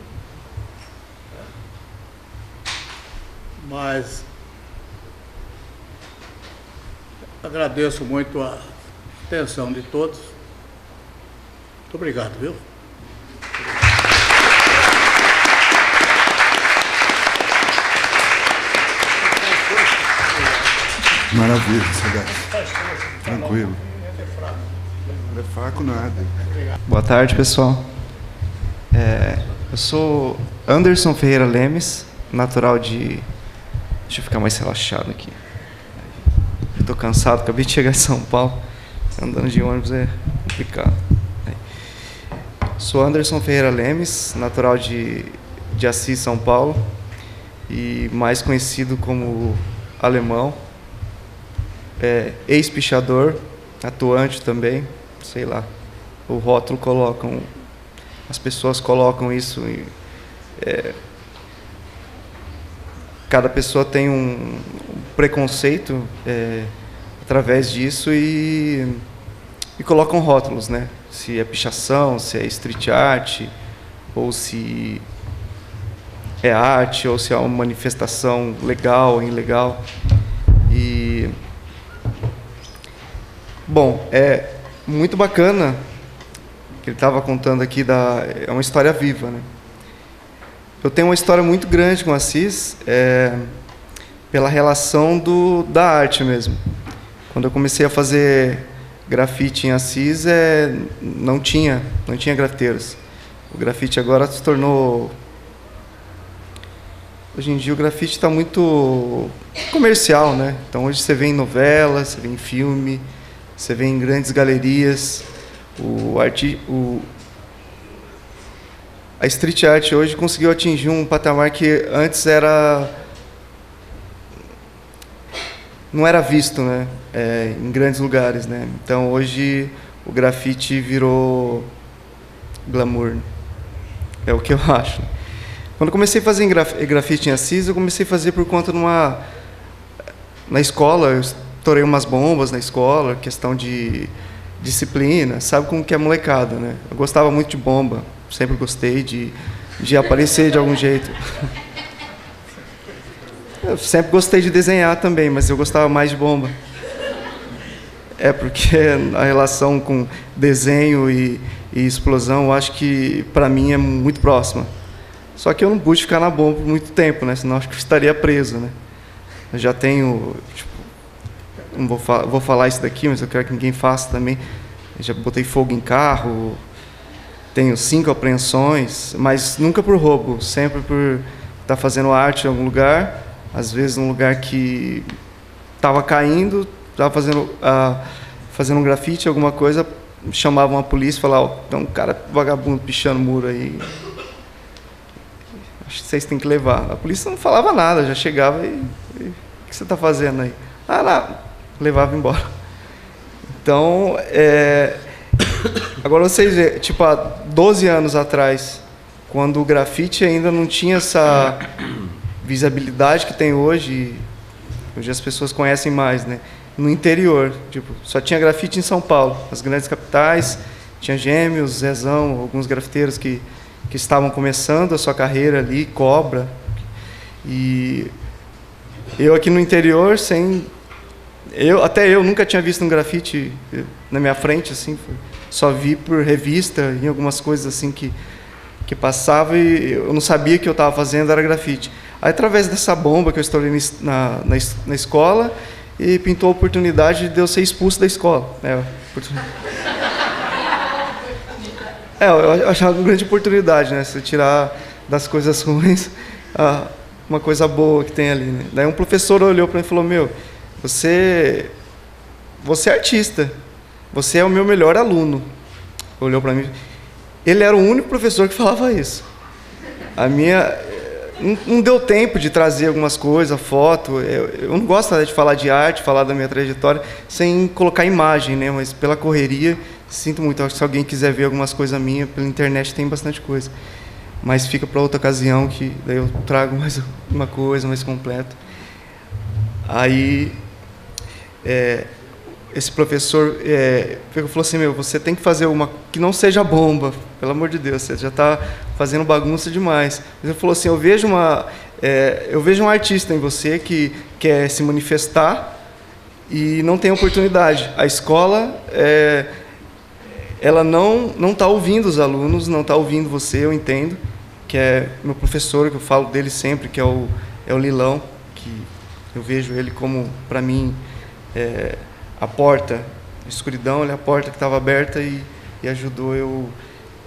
Mas agradeço muito a atenção de todos. Muito obrigado, viu? Maravilha, Sagaz. Tranquilo. Não é fraco nada. Boa tarde, pessoal. Eu sou Anderson Ferreira Lemes, natural de... Deixa eu ficar mais relaxado aqui. Estou cansado, acabei de chegar em São Paulo. Andando de ônibus é complicado. Sou Anderson Ferreira Lemes, natural de Assis, São Paulo. E mais conhecido como alemão. Ex-pichador, atuante também, sei lá. O rótulo colocam... As pessoas colocam isso em... Cada pessoa tem um preconceito através disso e colocam rótulos, né? Se é pichação, se é street art, ou se é arte, ou se é uma manifestação legal ou ilegal. E, bom, é muito bacana que ele estava contando aqui, é uma história viva, né? Eu tenho uma história muito grande com Assis, pela relação da arte mesmo. Quando eu comecei a fazer grafite em Assis, não tinha grafiteiros. O grafite agora se tornou... Hoje em dia o grafite está muito comercial, né? Então hoje você vê em novela, você vê em filme, você vê em grandes galerias. A street art hoje conseguiu atingir um patamar que antes não era visto, né? Em grandes lugares, né? Então hoje o grafite virou glamour, né? É o que eu acho. Quando eu comecei a fazer grafite em Assis, eu comecei a fazer por conta na escola. Eu estourei umas bombas na escola, questão de disciplina, sabe como que é molecada, né? Eu gostava muito de bomba. Sempre gostei de aparecer de algum jeito. Eu sempre gostei de desenhar também, mas eu gostava mais de bomba. Porque a relação com desenho e explosão, eu acho que, para mim, é muito próxima. Só que eu não pude ficar na bomba por muito tempo, né? Senão acho que eu estaria preso, né? Eu já tenho... não vou falar isso daqui, mas eu quero que ninguém faça também. Eu já botei fogo em carro... Tenho 5 apreensões, mas nunca por roubo, sempre por estar fazendo arte em algum lugar, às vezes num lugar que estava caindo, estava fazendo um grafite, alguma coisa, chamavam a polícia e falavam, tem um cara vagabundo pichando muro aí, acho que vocês têm que levar. A polícia não falava nada, já chegava e o que você está fazendo aí? Ah, não, levava embora. Então, agora vocês veem, tipo, há 12 anos atrás, quando o grafite ainda não tinha essa visibilidade que tem hoje as pessoas conhecem mais, né? No interior, tipo, só tinha grafite em São Paulo, as grandes capitais, tinha Gêmeos, Zezão, alguns grafiteiros que estavam começando a sua carreira ali, Cobra. E eu aqui no interior, até eu nunca tinha visto um grafite na minha frente, assim, só vi por revista, em algumas coisas assim que passava e eu não sabia que eu estava fazendo era grafite. Aí, através dessa bomba que eu estourei na escola, e pintou a oportunidade de eu ser expulso da escola. Eu achava uma grande oportunidade, né? Você tirar das coisas ruins uma coisa boa que tem ali, né? Daí um professor olhou para mim e falou: meu, você é artista, você é o meu melhor aluno. Olhou para mim. Ele era o único professor que falava isso. Não deu tempo de trazer algumas coisas, foto. Eu não gosto de falar de arte, falar da minha trajetória, sem colocar imagem, né? Mas pela correria, sinto muito. Acho que se alguém quiser ver algumas coisas minhas, pela internet tem bastante coisa. Mas fica para outra ocasião, que daí eu trago mais uma coisa mais completa. Aí, esse professor falou assim: meu, você tem que fazer uma que não seja bomba, pelo amor de Deus, você já está fazendo bagunça demais. Ele falou assim: eu vejo um artista em você que quer se manifestar e não tem oportunidade. A escola, ela não está ouvindo os alunos, não está ouvindo você, eu entendo, que é meu professor, que eu falo dele sempre, que é o Lilão, que eu vejo ele como, para mim, a porta, a escuridão, ele é a porta que estava aberta e ajudou eu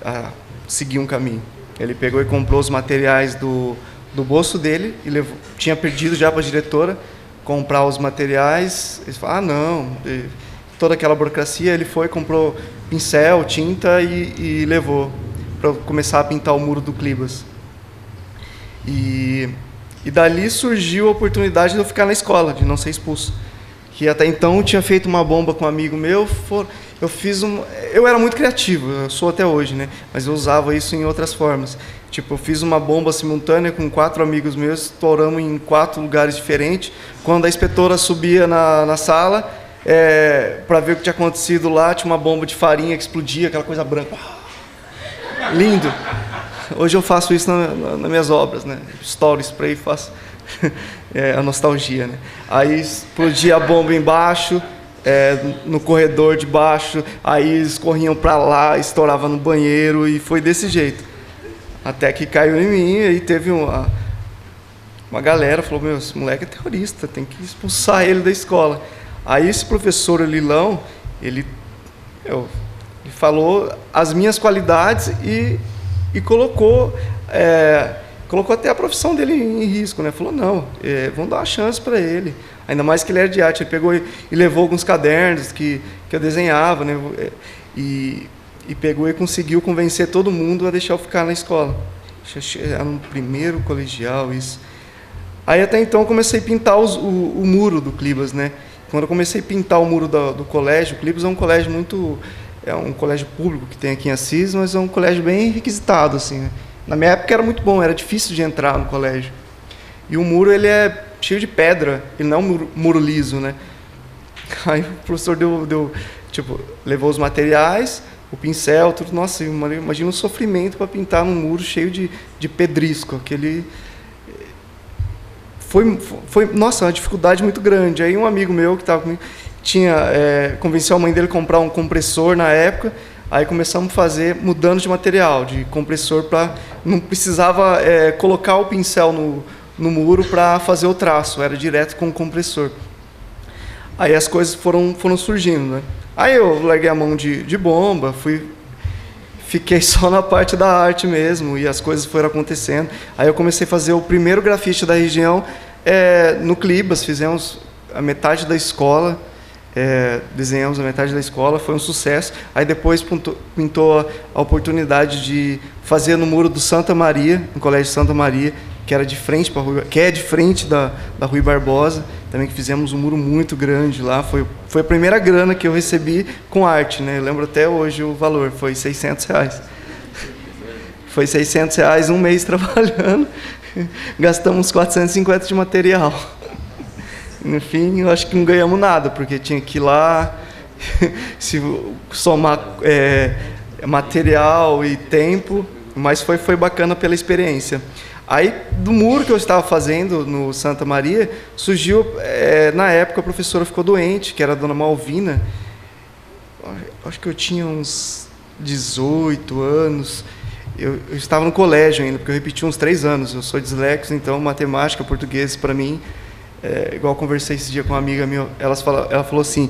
a seguir um caminho. Ele pegou e comprou os materiais do bolso dele e levou, tinha pedido já para a diretora comprar os materiais. Ele falou: não, toda aquela burocracia. Ele foi, comprou pincel, tinta e levou para começar a pintar o muro do Clibas. E dali surgiu a oportunidade de eu ficar na escola, de não ser expulso. Que até então eu tinha feito uma bomba com um amigo meu, eu era muito criativo, eu sou até hoje, né? Mas eu usava isso em outras formas. Tipo, eu fiz uma bomba simultânea com 4 amigos meus, estouramos em 4 lugares diferentes. Quando a inspetora subia na sala, para ver o que tinha acontecido lá, tinha uma bomba de farinha que explodia, aquela coisa branca. Lindo! Hoje eu faço isso nas minhas obras, né? Estouro spray, faço a nostalgia, né? Aí explodia a bomba embaixo, no corredor de baixo, aí eles corriam para lá, estourava no banheiro, e foi desse jeito. Até que caiu em mim, e aí teve uma galera falou: meu, esse moleque é terrorista, tem que expulsar ele da escola. Aí esse professor Lilão, ele falou as minhas qualidades e colocou até a profissão dele em risco, né? Falou: não, vamos dar uma chance para ele. Ainda mais que ele era de arte. Ele pegou e levou alguns cadernos que eu desenhava, né? E pegou e conseguiu convencer todo mundo a deixar eu ficar na escola. Era no primeiro colegial, isso. Aí até então eu comecei a pintar o muro do Clibas, né? Quando eu comecei a pintar o muro do colégio, o Clibas é um colégio é um colégio público que tem aqui em Assis, mas é um colégio bem requisitado, assim, né? Na minha época era muito bom, era difícil de entrar no colégio. E o muro, ele é cheio de pedra, ele não é um muro liso, né? Aí o professor levou os materiais, o pincel, tudo. Nossa, imagina um sofrimento para pintar num muro cheio de pedrisco. Aquele... Nossa, uma dificuldade muito grande. Aí um amigo meu que estava comigo convenceu a mãe dele a comprar um compressor na época. Aí começamos a fazer, mudando de material, de compressor, para não precisava colocar o pincel no muro para fazer o traço, era direto com o compressor. Aí as coisas foram surgindo, né? Aí eu larguei a mão de bomba, fiquei só na parte da arte mesmo, e as coisas foram acontecendo. Aí eu comecei a fazer o primeiro grafite da região no Clibas, fizemos a metade da escola, desenhamos a metade da escola, foi um sucesso. Aí depois pintou a oportunidade de fazer no muro do Santa Maria, no Colégio Santa Maria, que é de frente da Rui Barbosa, também, que fizemos um muro muito grande lá. Foi a primeira grana que eu recebi com arte, né? Eu lembro até hoje o valor, foi R$600. Foi R$600, um mês trabalhando, gastamos 450 de material. No fim, eu acho que não ganhamos nada, porque tinha que ir lá, se somar material e tempo, mas foi bacana pela experiência. Aí, do muro que eu estava fazendo no Santa Maria, surgiu, na época, a professora ficou doente, que era a dona Malvina. Acho que eu tinha uns 18 anos. Eu estava no colégio ainda, porque eu repeti uns 3 anos. Eu sou dislexo, então matemática, português, para mim, igual eu conversei esse dia com uma amiga minha, ela falou assim,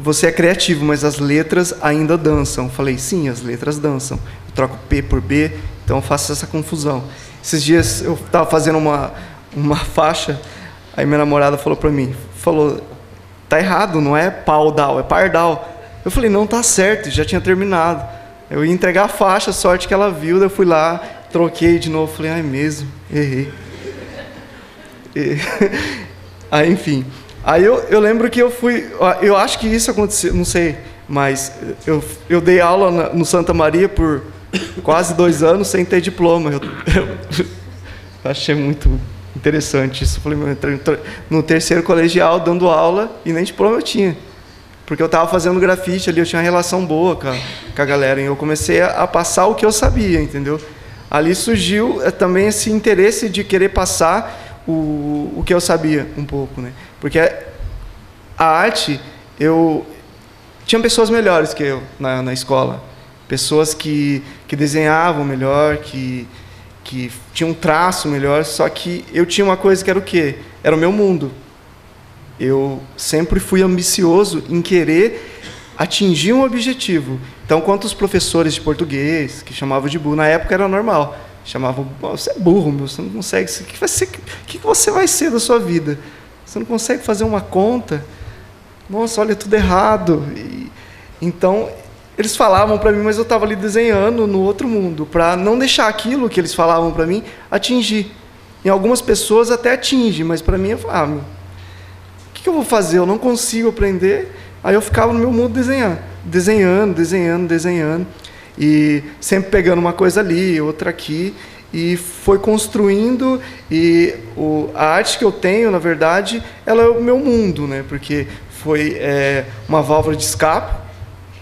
você é criativo, mas as letras ainda dançam. Eu falei, sim, as letras dançam. Eu troco P por B, então eu faço essa confusão. Esses dias eu estava fazendo uma faixa, aí minha namorada falou para mim, tá errado, não é pau-dal, é pardal. Eu falei, não, tá certo, já tinha terminado. Eu ia entregar a faixa, sorte que ela viu, daí eu fui lá, troquei de novo, falei, é mesmo, errei. Aí, enfim. Aí eu lembro que eu acho que isso aconteceu, não sei, mas eu dei aula no Santa Maria por quase 2 anos sem ter diploma. Eu achei muito interessante isso. Eu falei, eu entrei no 3º colegial dando aula e nem diploma eu tinha. Porque eu estava fazendo grafite ali, eu tinha uma relação boa com a galera. E eu comecei a passar o que eu sabia, entendeu? Ali surgiu também esse interesse de querer passar o que eu sabia um pouco, né? Porque a arte, tinha pessoas melhores que eu na escola, pessoas que desenhavam melhor, que tinham um traço melhor, só que eu tinha uma coisa que era o quê? Era o meu mundo. Eu sempre fui ambicioso em querer atingir um objetivo. Então, quanto os professores de português, que chamavam de burro, na época era normal, chamavam, você é burro, meu, você não consegue, o que você vai ser da sua vida? Você não consegue fazer uma conta? Nossa, olha, tudo errado. Então, eles falavam para mim, mas eu estava ali desenhando no outro mundo, para não deixar aquilo que eles falavam para mim atingir. Em algumas pessoas até atinge, mas para mim, eu falava, o que eu vou fazer? Eu não consigo aprender. Aí eu ficava no meu mundo desenhando, e sempre pegando uma coisa ali, outra aqui, e foi construindo, e a arte que eu tenho, na verdade, ela é o meu mundo, né? Porque foi uma válvula de escape,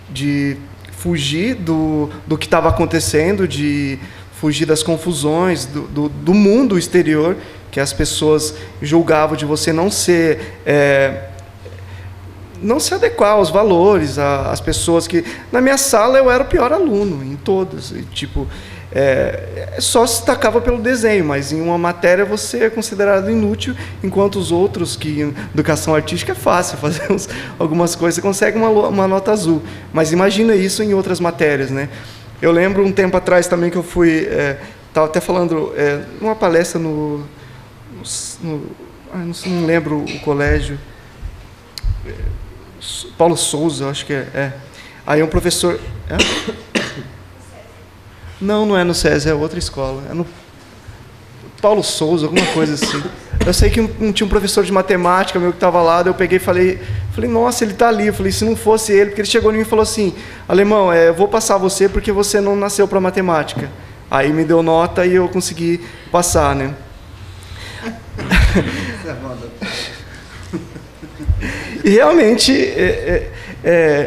de fugir do que estava acontecendo, de fugir das confusões, do mundo exterior, que as pessoas julgavam de você não se adequar aos valores, às pessoas que... Na minha sala eu era o pior aluno, em todas. Tipo, só se destacava pelo desenho, mas em uma matéria você é considerado inútil, enquanto os outros, que em educação artística é fácil fazer algumas coisas, você consegue uma nota azul. Mas imagina isso em outras matérias, né? Eu lembro um tempo atrás também que eu fui... Estava até falando numa palestra não lembro o colégio... Paulo Souza, acho que é. Aí um professor... Não é no SESI, é outra escola. É no Paulo Souza, alguma coisa assim. Eu sei que tinha um professor de matemática meu que estava lá, daí eu peguei e falei, nossa, ele está ali. Eu falei, se não fosse ele, porque ele chegou em mim e falou assim, alemão, eu vou passar você porque você não nasceu para matemática. Aí me deu nota e eu consegui passar, né? E realmente,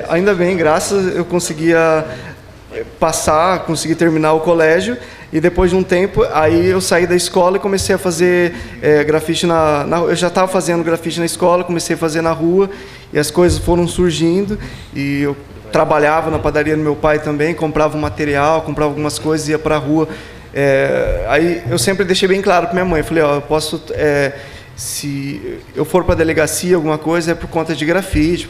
ainda bem, graças, eu conseguia passar, consegui terminar o colégio, e depois de um tempo, aí eu saí da escola e comecei a fazer grafite eu já estava fazendo grafite na escola, comecei a fazer na rua, e as coisas foram surgindo, e eu trabalhava na padaria do meu pai também, comprava um material, comprava algumas coisas, ia para a rua. Aí eu sempre deixei bem claro para minha mãe, falei, eu posso... se eu for para a delegacia, alguma coisa, é por conta de grafite.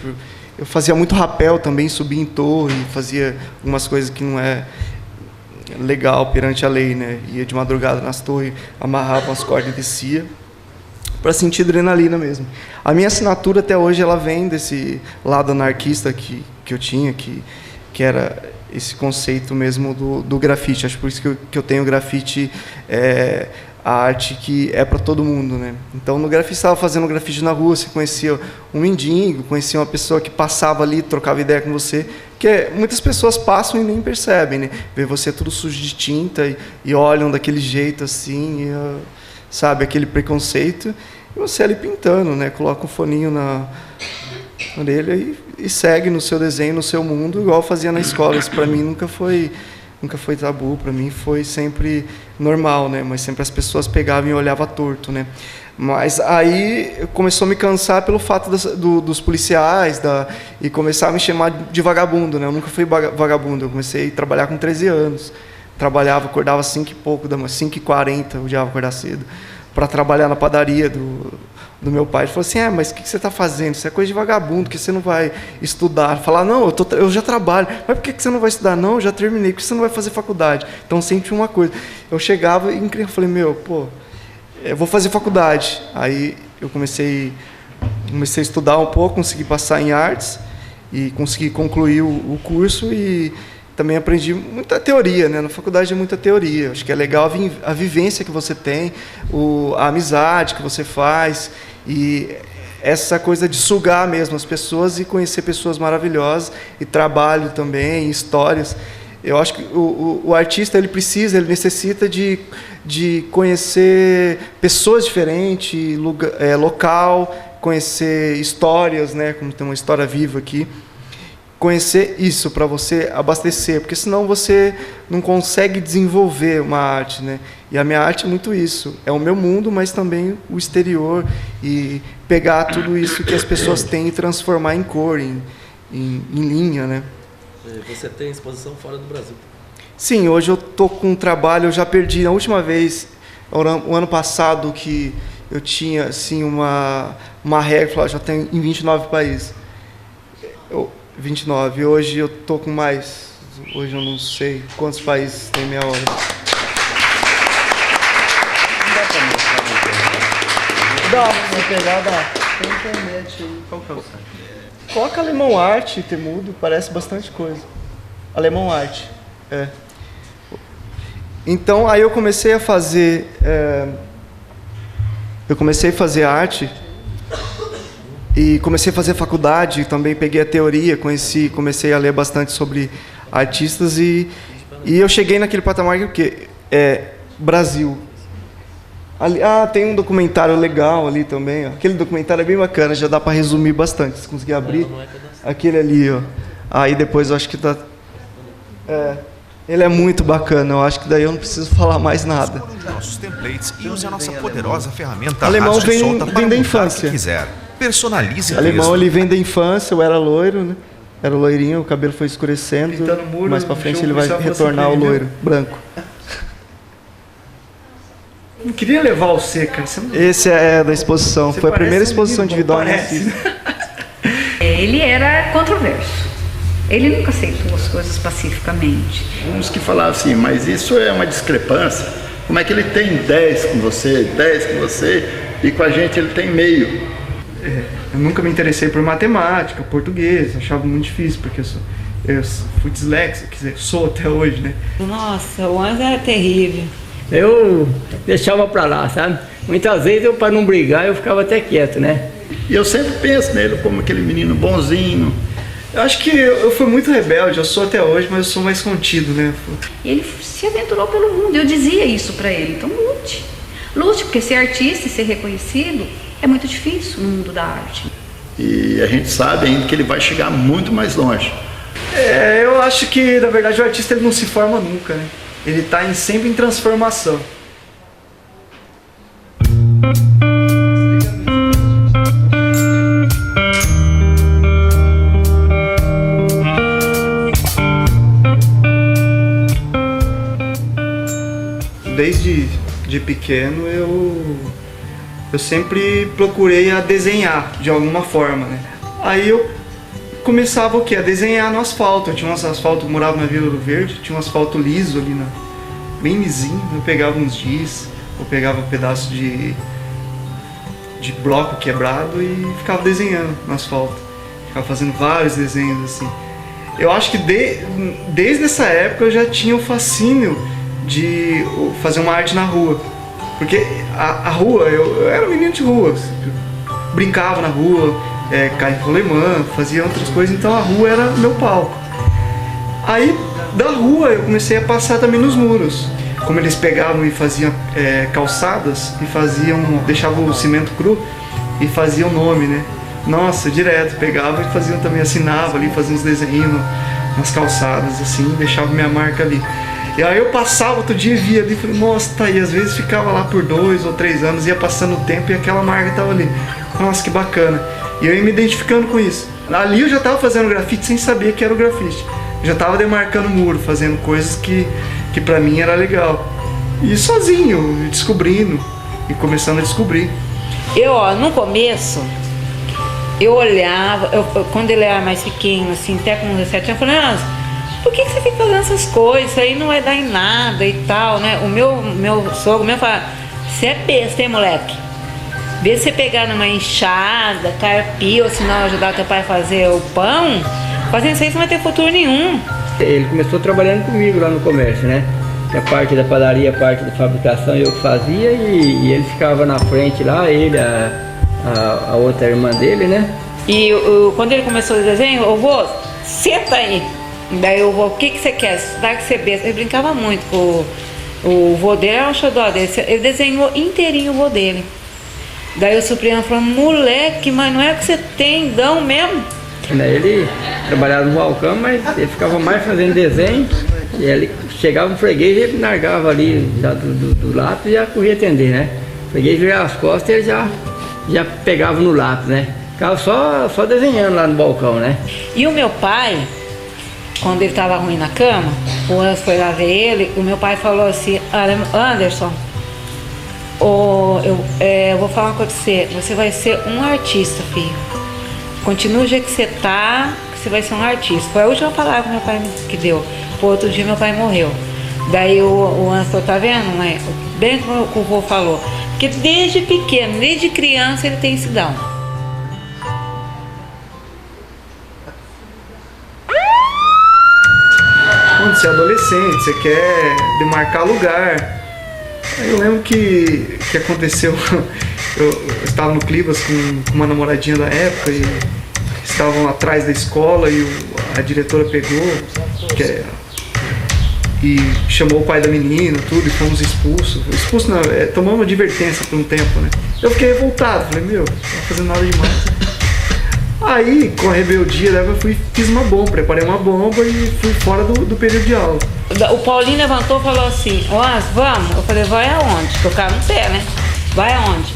Eu fazia muito rapel também, subia em torre, fazia algumas coisas que não é legal perante a lei, né? Ia de madrugada nas torres, amarrava as cordas e descia, para sentir adrenalina mesmo. A minha assinatura até hoje ela vem desse lado anarquista que eu tinha, que era esse conceito mesmo do grafite. Acho por isso que eu tenho grafite... a arte que é para todo mundo, né? Então, no grafite, estava fazendo grafite na rua, você conhecia um mendigo, conhecia uma pessoa que passava ali, trocava ideia com você, que muitas pessoas passam e nem percebem, né? Vê você tudo sujo de tinta e olham daquele jeito assim, sabe, aquele preconceito, e você ali pintando, né? Coloca um foninho na orelha e segue no seu desenho, no seu mundo, igual fazia na escola. Isso para mim nunca foi tabu, para mim foi sempre normal, né? Mas sempre as pessoas pegavam e olhavam torto, né? Mas aí começou a me cansar pelo fato dos policiais, e começar a me chamar de vagabundo, né? Eu nunca fui vagabundo, eu comecei a trabalhar com 13 anos. Acordava às 5 e pouco, 5h40, eu odiava acordar cedo, para trabalhar na padaria do meu pai. Ele falou assim, mas o que você está fazendo? Isso é coisa de vagabundo, que você não vai estudar. Falar, não, eu já trabalho. Mas por que você não vai estudar? Não, eu já terminei. Por que você não vai fazer faculdade? Então sempre tinha uma coisa. Eu chegava e eu falei, eu vou fazer faculdade. Aí eu comecei a estudar um pouco, consegui passar em artes e consegui concluir o curso e também aprendi muita teoria, né? Na faculdade é muita teoria. Acho que é legal a vivência que você tem, a amizade que você faz e essa coisa de sugar mesmo as pessoas e conhecer pessoas maravilhosas e trabalho também, histórias. Eu acho que o artista ele necessita de conhecer pessoas diferentes, local, conhecer histórias, né? Como tem uma história viva aqui. Conhecer isso para você abastecer, porque senão você não consegue desenvolver uma arte, né? E a minha arte é muito isso, é o meu mundo, mas também o exterior e pegar tudo isso que as pessoas têm e transformar em cor, em linha, né? Você tem exposição fora do Brasil? Sim, hoje eu tô com um trabalho, eu já perdi na última vez, o ano passado que eu tinha assim uma regra, já tenho em 29 países. 29. Hoje eu tô com mais. Hoje eu não sei quantos países tem minha obra. Dá, tem internet aí. Qual que é o site? Coloca Alemão Arte, Temudo, parece bastante coisa. Alemão Arte. Então aí eu comecei a fazer. Arte. E comecei a fazer faculdade, também peguei a teoria, comecei a ler bastante sobre artistas e eu cheguei naquele patamar que Brasil. Ali, tem um documentário legal ali também. Ó. Aquele documentário é bem bacana, já dá para resumir bastante. Se conseguir abrir, aquele ali, ó. Aí depois eu acho que tá. Ele é muito bacana, eu acho que daí eu não preciso falar mais nada. Escolha nossos templates e use a nossa poderosa ferramenta Alemão Rasga e Solta para vem da montar infância. o que quiser. Personalize o Alemão texto. ele vem da infância, eu era loiro, né? Era loirinho, o cabelo foi escurecendo. Muro, mais para frente ele vai retornar ao loiro, branco. Não queria levar você, cara. Esse é da exposição, foi a primeira exposição individual. Ele era controverso. Ele nunca aceitou as coisas pacificamente. Uns que falavam assim, mas isso é uma discrepância. Como é que ele tem 10 com você, 10 com você, e com a gente ele tem meio? Eu nunca me interessei por matemática, português, achava muito difícil, porque eu fui disléxico, quer dizer, sou até hoje, né? Nossa, o Anjo era terrível. Eu deixava pra lá, sabe? Muitas vezes, para não brigar, eu ficava até quieto, né? E eu sempre penso nele como aquele menino bonzinho. Eu acho que eu fui muito rebelde, eu sou até hoje, mas eu sou mais contido, né? Ele se aventurou pelo mundo, eu dizia isso pra ele, então lute. Lute, porque ser artista e ser reconhecido é muito difícil no mundo da arte. E a gente sabe ainda que ele vai chegar muito mais longe. Eu acho que, na verdade, o artista ele não se forma nunca, né? Ele está sempre em transformação. Desde pequeno eu sempre procurei a desenhar de alguma forma, né? Aí eu começava a desenhar no asfalto. Eu tinha um asfalto, eu morava na Vila do Verde, tinha um asfalto liso ali, bem lisinho. Eu pegava uns giz, eu pegava um pedaço de bloco quebrado e ficava desenhando no asfalto. Ficava fazendo vários desenhos assim. Eu acho que desde essa época eu já tinha o fascínio de fazer uma arte na rua. Porque a rua, eu era um menino de rua, brincava na rua, caía com alemã, fazia outras coisas, então a rua era meu palco. Aí da rua eu comecei a passar também nos muros. Como eles pegavam e faziam calçadas e deixavam o cimento cru e faziam o nome, né? Nossa, direto, pegava e faziam também, assinava ali, fazia uns desenhos nas calçadas, assim, deixava minha marca ali. E aí eu passava, outro dia via ali, falei, nossa, tá aí, às vezes ficava lá por 2 ou 3 anos, ia passando o tempo e aquela marca tava ali. Nossa, que bacana. E eu ia me identificando com isso. Ali eu já tava fazendo grafite sem saber que era o grafite. Eu já tava demarcando muro, fazendo coisas que pra mim era legal. E sozinho, descobrindo e começando a descobrir. No começo, eu olhava, quando ele era mais pequeno, assim, até com 17 anos, eu falei, nossa, por que você fica fazendo essas coisas? Isso aí não vai dar em nada e tal, né? O meu sogro mesmo fala, você é besta, hein, moleque? Vê você pegar numa enxada, carpir, ou senão ajudar teu pai a fazer o pão, fazendo isso aí você não vai ter futuro nenhum. Ele começou trabalhando comigo lá no comércio, né? A parte da padaria, a parte da fabricação eu fazia e ele ficava na frente lá, ele, a outra irmã dele, né? E quando ele começou o desenho, eu vou, senta aí. Daí eu vou, o que você quer? Dá que você besta. Ele brincava muito com o vô dele, era o xodó dele. Ele desenhou inteirinho o vô dele. Daí o Supriano falou, moleque, mas não é que você tem dão mesmo? Ele trabalhava no balcão, mas ele ficava mais fazendo desenho. E ele chegava no freguês e ele largava ali já do lápis e já corria atender, né? O freguês virava as costas e ele já pegava no lápis, né? Ficava só desenhando lá no balcão, né? E o meu pai, quando ele estava ruim na cama, o Anderson foi lá ver ele, o meu pai falou assim, Anderson, eu vou falar uma coisa pra você vai ser um artista, filho. Continua o jeito que você tá, que você vai ser um artista. Foi a última palavra que meu pai que deu. Por outro dia meu pai morreu. Daí o Anderson, tá vendo, mãe? Bem como o vô falou. Porque desde pequeno, desde criança ele tem esse dom. Quando você é adolescente, você quer demarcar lugar. Aí eu lembro que aconteceu, eu estava no Clibas com uma namoradinha da época e estavam atrás da escola e a diretora pegou e chamou o pai da menina, tudo, e fomos expulsos. Expulsos não, tomamos uma advertência por um tempo, né? Eu fiquei revoltado, falei, não tá fazendo nada demais. Aí, com a rebeldia, eu fiz uma bomba, preparei uma bomba e fui fora do período de aula. O Paulinho levantou e falou assim, vamos? Eu falei, vai aonde? Porque o cara no pé, né? Vai aonde?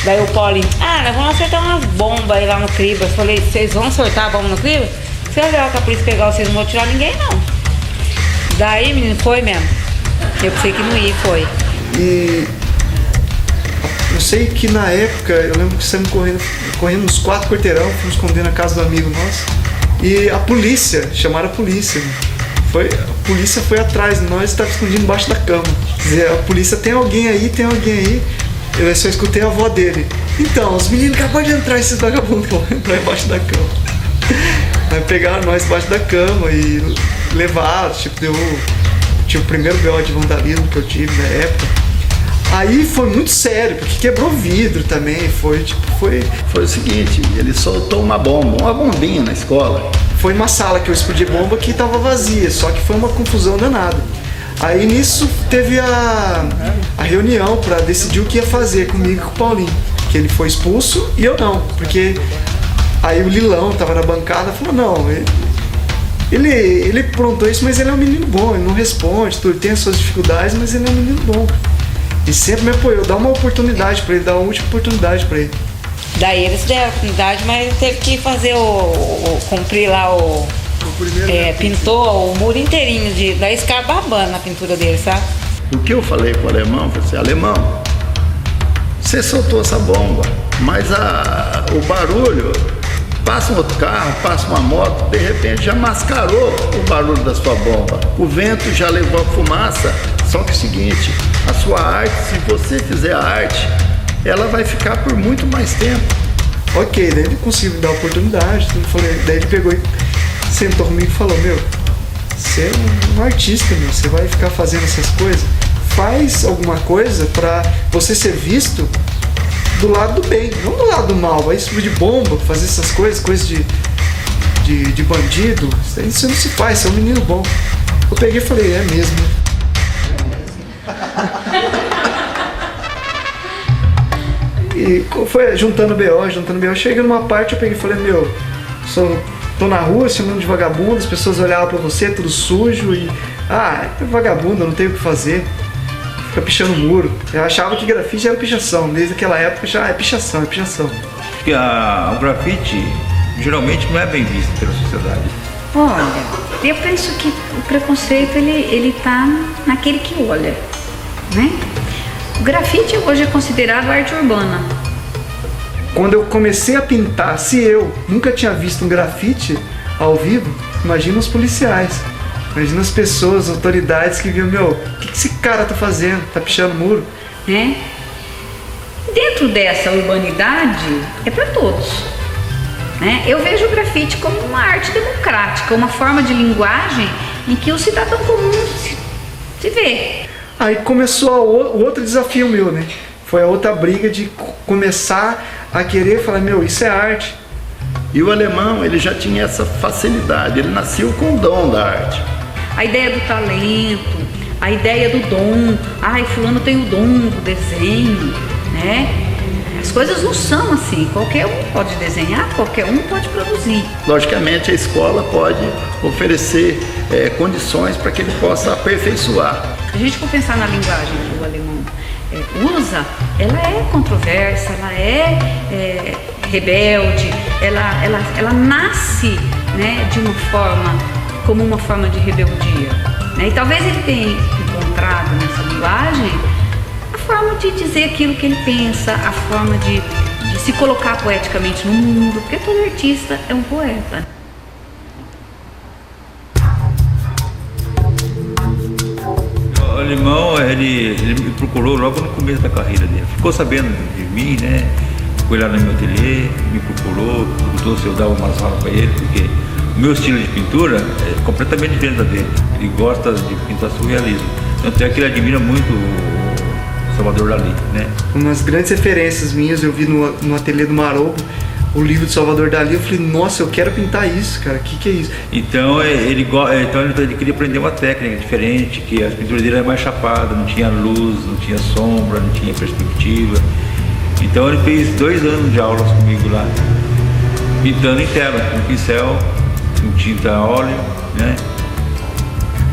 Daí o Paulinho, nós vamos acertar umas bombas aí lá no Cribas. Falei, vocês vão sortar a bomba no Cribas? Se olhar que a polícia pegar, vocês não vão tirar ninguém, não. Daí, menino, foi mesmo. Eu pensei que não ia, foi. E eu sei que na época, eu lembro que saímos correndo uns 4 quarteirão, fomos esconder na casa do amigo nosso. E a polícia, chamaram a polícia. A polícia foi atrás de nós e estava escondido embaixo da cama. Quer dizer, a polícia, tem alguém aí. Eu só escutei a avó dele. Então, os meninos acabaram de entrar, esses vagabundos vão entrar embaixo da cama. Aí pegaram nós embaixo da cama e levaram, deu o primeiro BO de vandalismo que eu tive na época. Aí foi muito sério, porque quebrou vidro também, foi o seguinte, ele soltou uma bombinha na escola. Foi numa sala que eu explodi bomba que estava vazia, só que foi uma confusão danada. Aí nisso teve a reunião para decidir o que ia fazer comigo e com o Paulinho, que ele foi expulso e eu não, porque aí o Lilão estava na bancada e falou, não, ele aprontou isso, mas ele é um menino bom, ele não responde, tudo, tem as suas dificuldades, mas ele é um menino bom. E sempre me apoiou, dá uma oportunidade para ele, dá uma última oportunidade para ele. Daí eles deram a oportunidade, mas ele teve que fazer cumprir lá pintou o muro inteirinho, daí ficava babando na pintura dele, sabe? O que eu falei pro alemão, falei assim, alemão, você soltou essa bomba, mas o barulho, passa um outro carro, passa uma moto, de repente já mascarou o barulho da sua bomba. O vento já levou a fumaça, só que é o seguinte, a sua arte, se você fizer a arte, ela vai ficar por muito mais tempo. Ok, daí ele conseguiu me dar a oportunidade, daí ele pegou e sentou comigo e falou, você é um artista, você vai ficar fazendo essas coisas, faz alguma coisa pra você ser visto do lado do bem, não do lado do mal, vai explodir bomba, fazer essas coisas de bandido, isso não se faz, você é um menino bom. Eu peguei e falei, é mesmo. E foi juntando BO, chega numa parte eu peguei e falei, tô na rua, chamando de vagabundo, as pessoas olhavam pra você, tudo sujo e... é vagabundo, eu não tenho o que fazer. Fica pichando o muro. Eu achava que grafite era pichação, desde aquela época já é pichação. Porque o grafite geralmente não é bem visto pela sociedade. Olha, eu penso que o preconceito ele tá naquele que olha, né? O grafite hoje é considerado arte urbana. quando eu comecei a pintar, se eu nunca tinha visto um grafite ao vivo, imagina os policiais, imagina as pessoas, as autoridades que viam, meu, o que esse cara tá fazendo? Tá pichando muro? Dentro dessa urbanidade, é para todos. Eu vejo o grafite como uma arte democrática, uma forma de linguagem em que o cidadão comum se vê. Aí começou o outro desafio meu, né? Foi a outra briga de começar a querer falar, meu, isso é arte. E o alemão, ele já tinha essa facilidade, ele nasceu com o dom da arte. A ideia do talento, a ideia do dom. Ai, fulano tem o dom do desenho, né? As coisas não são assim, qualquer um pode desenhar, qualquer um pode produzir. Logicamente a escola pode oferecer condições para que ele possa aperfeiçoar. Se a gente for pensar na linguagem que o alemão usa, ela é controversa, ela é rebelde, ela nasce, né, de uma forma, como uma forma de rebeldia. Né? E talvez ele tenha encontrado nessa linguagem a forma de dizer aquilo que ele pensa, a forma de se colocar poeticamente no mundo, porque todo artista é um poeta. O alemão, ele me procurou logo no começo da carreira dele. Ficou sabendo de mim, né? Foi lá no meu ateliê, me procurou, perguntou se eu dava umas aulas para ele, porque o meu estilo de pintura é completamente diferente da dele. Ele gosta de pintar surrealismo. Tanto é que ele admira muito o Salvador Dalí, né? Umas grandes referências minhas, eu vi no ateliê do Marobo, o livro de Salvador Dalí, eu falei, nossa, eu quero pintar isso, cara, o que é isso? Então ele queria aprender uma técnica diferente, que as pinturas dele eram mais chapadas, não tinha luz, não tinha sombra, não tinha perspectiva. Então ele fez 2 anos de aulas comigo lá, pintando em tela, com pincel, com tinta a óleo, né?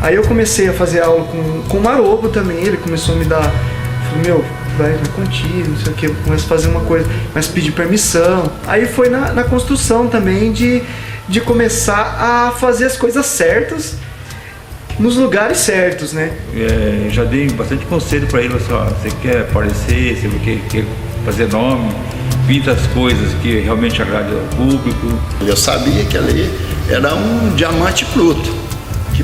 Aí eu comecei a fazer aula com o Marobo também, ele começou a me dar, falou, meu, vai contigo, não sei o que, eu começo a fazer uma coisa, mas pedir permissão. Aí foi na construção também de começar a fazer as coisas certas nos lugares certos, né? Já dei bastante conselho para ele, assim, ó, você quer aparecer, você quer fazer nome, pinta as coisas que realmente agradam ao público. Eu sabia que ali era um diamante bruto, que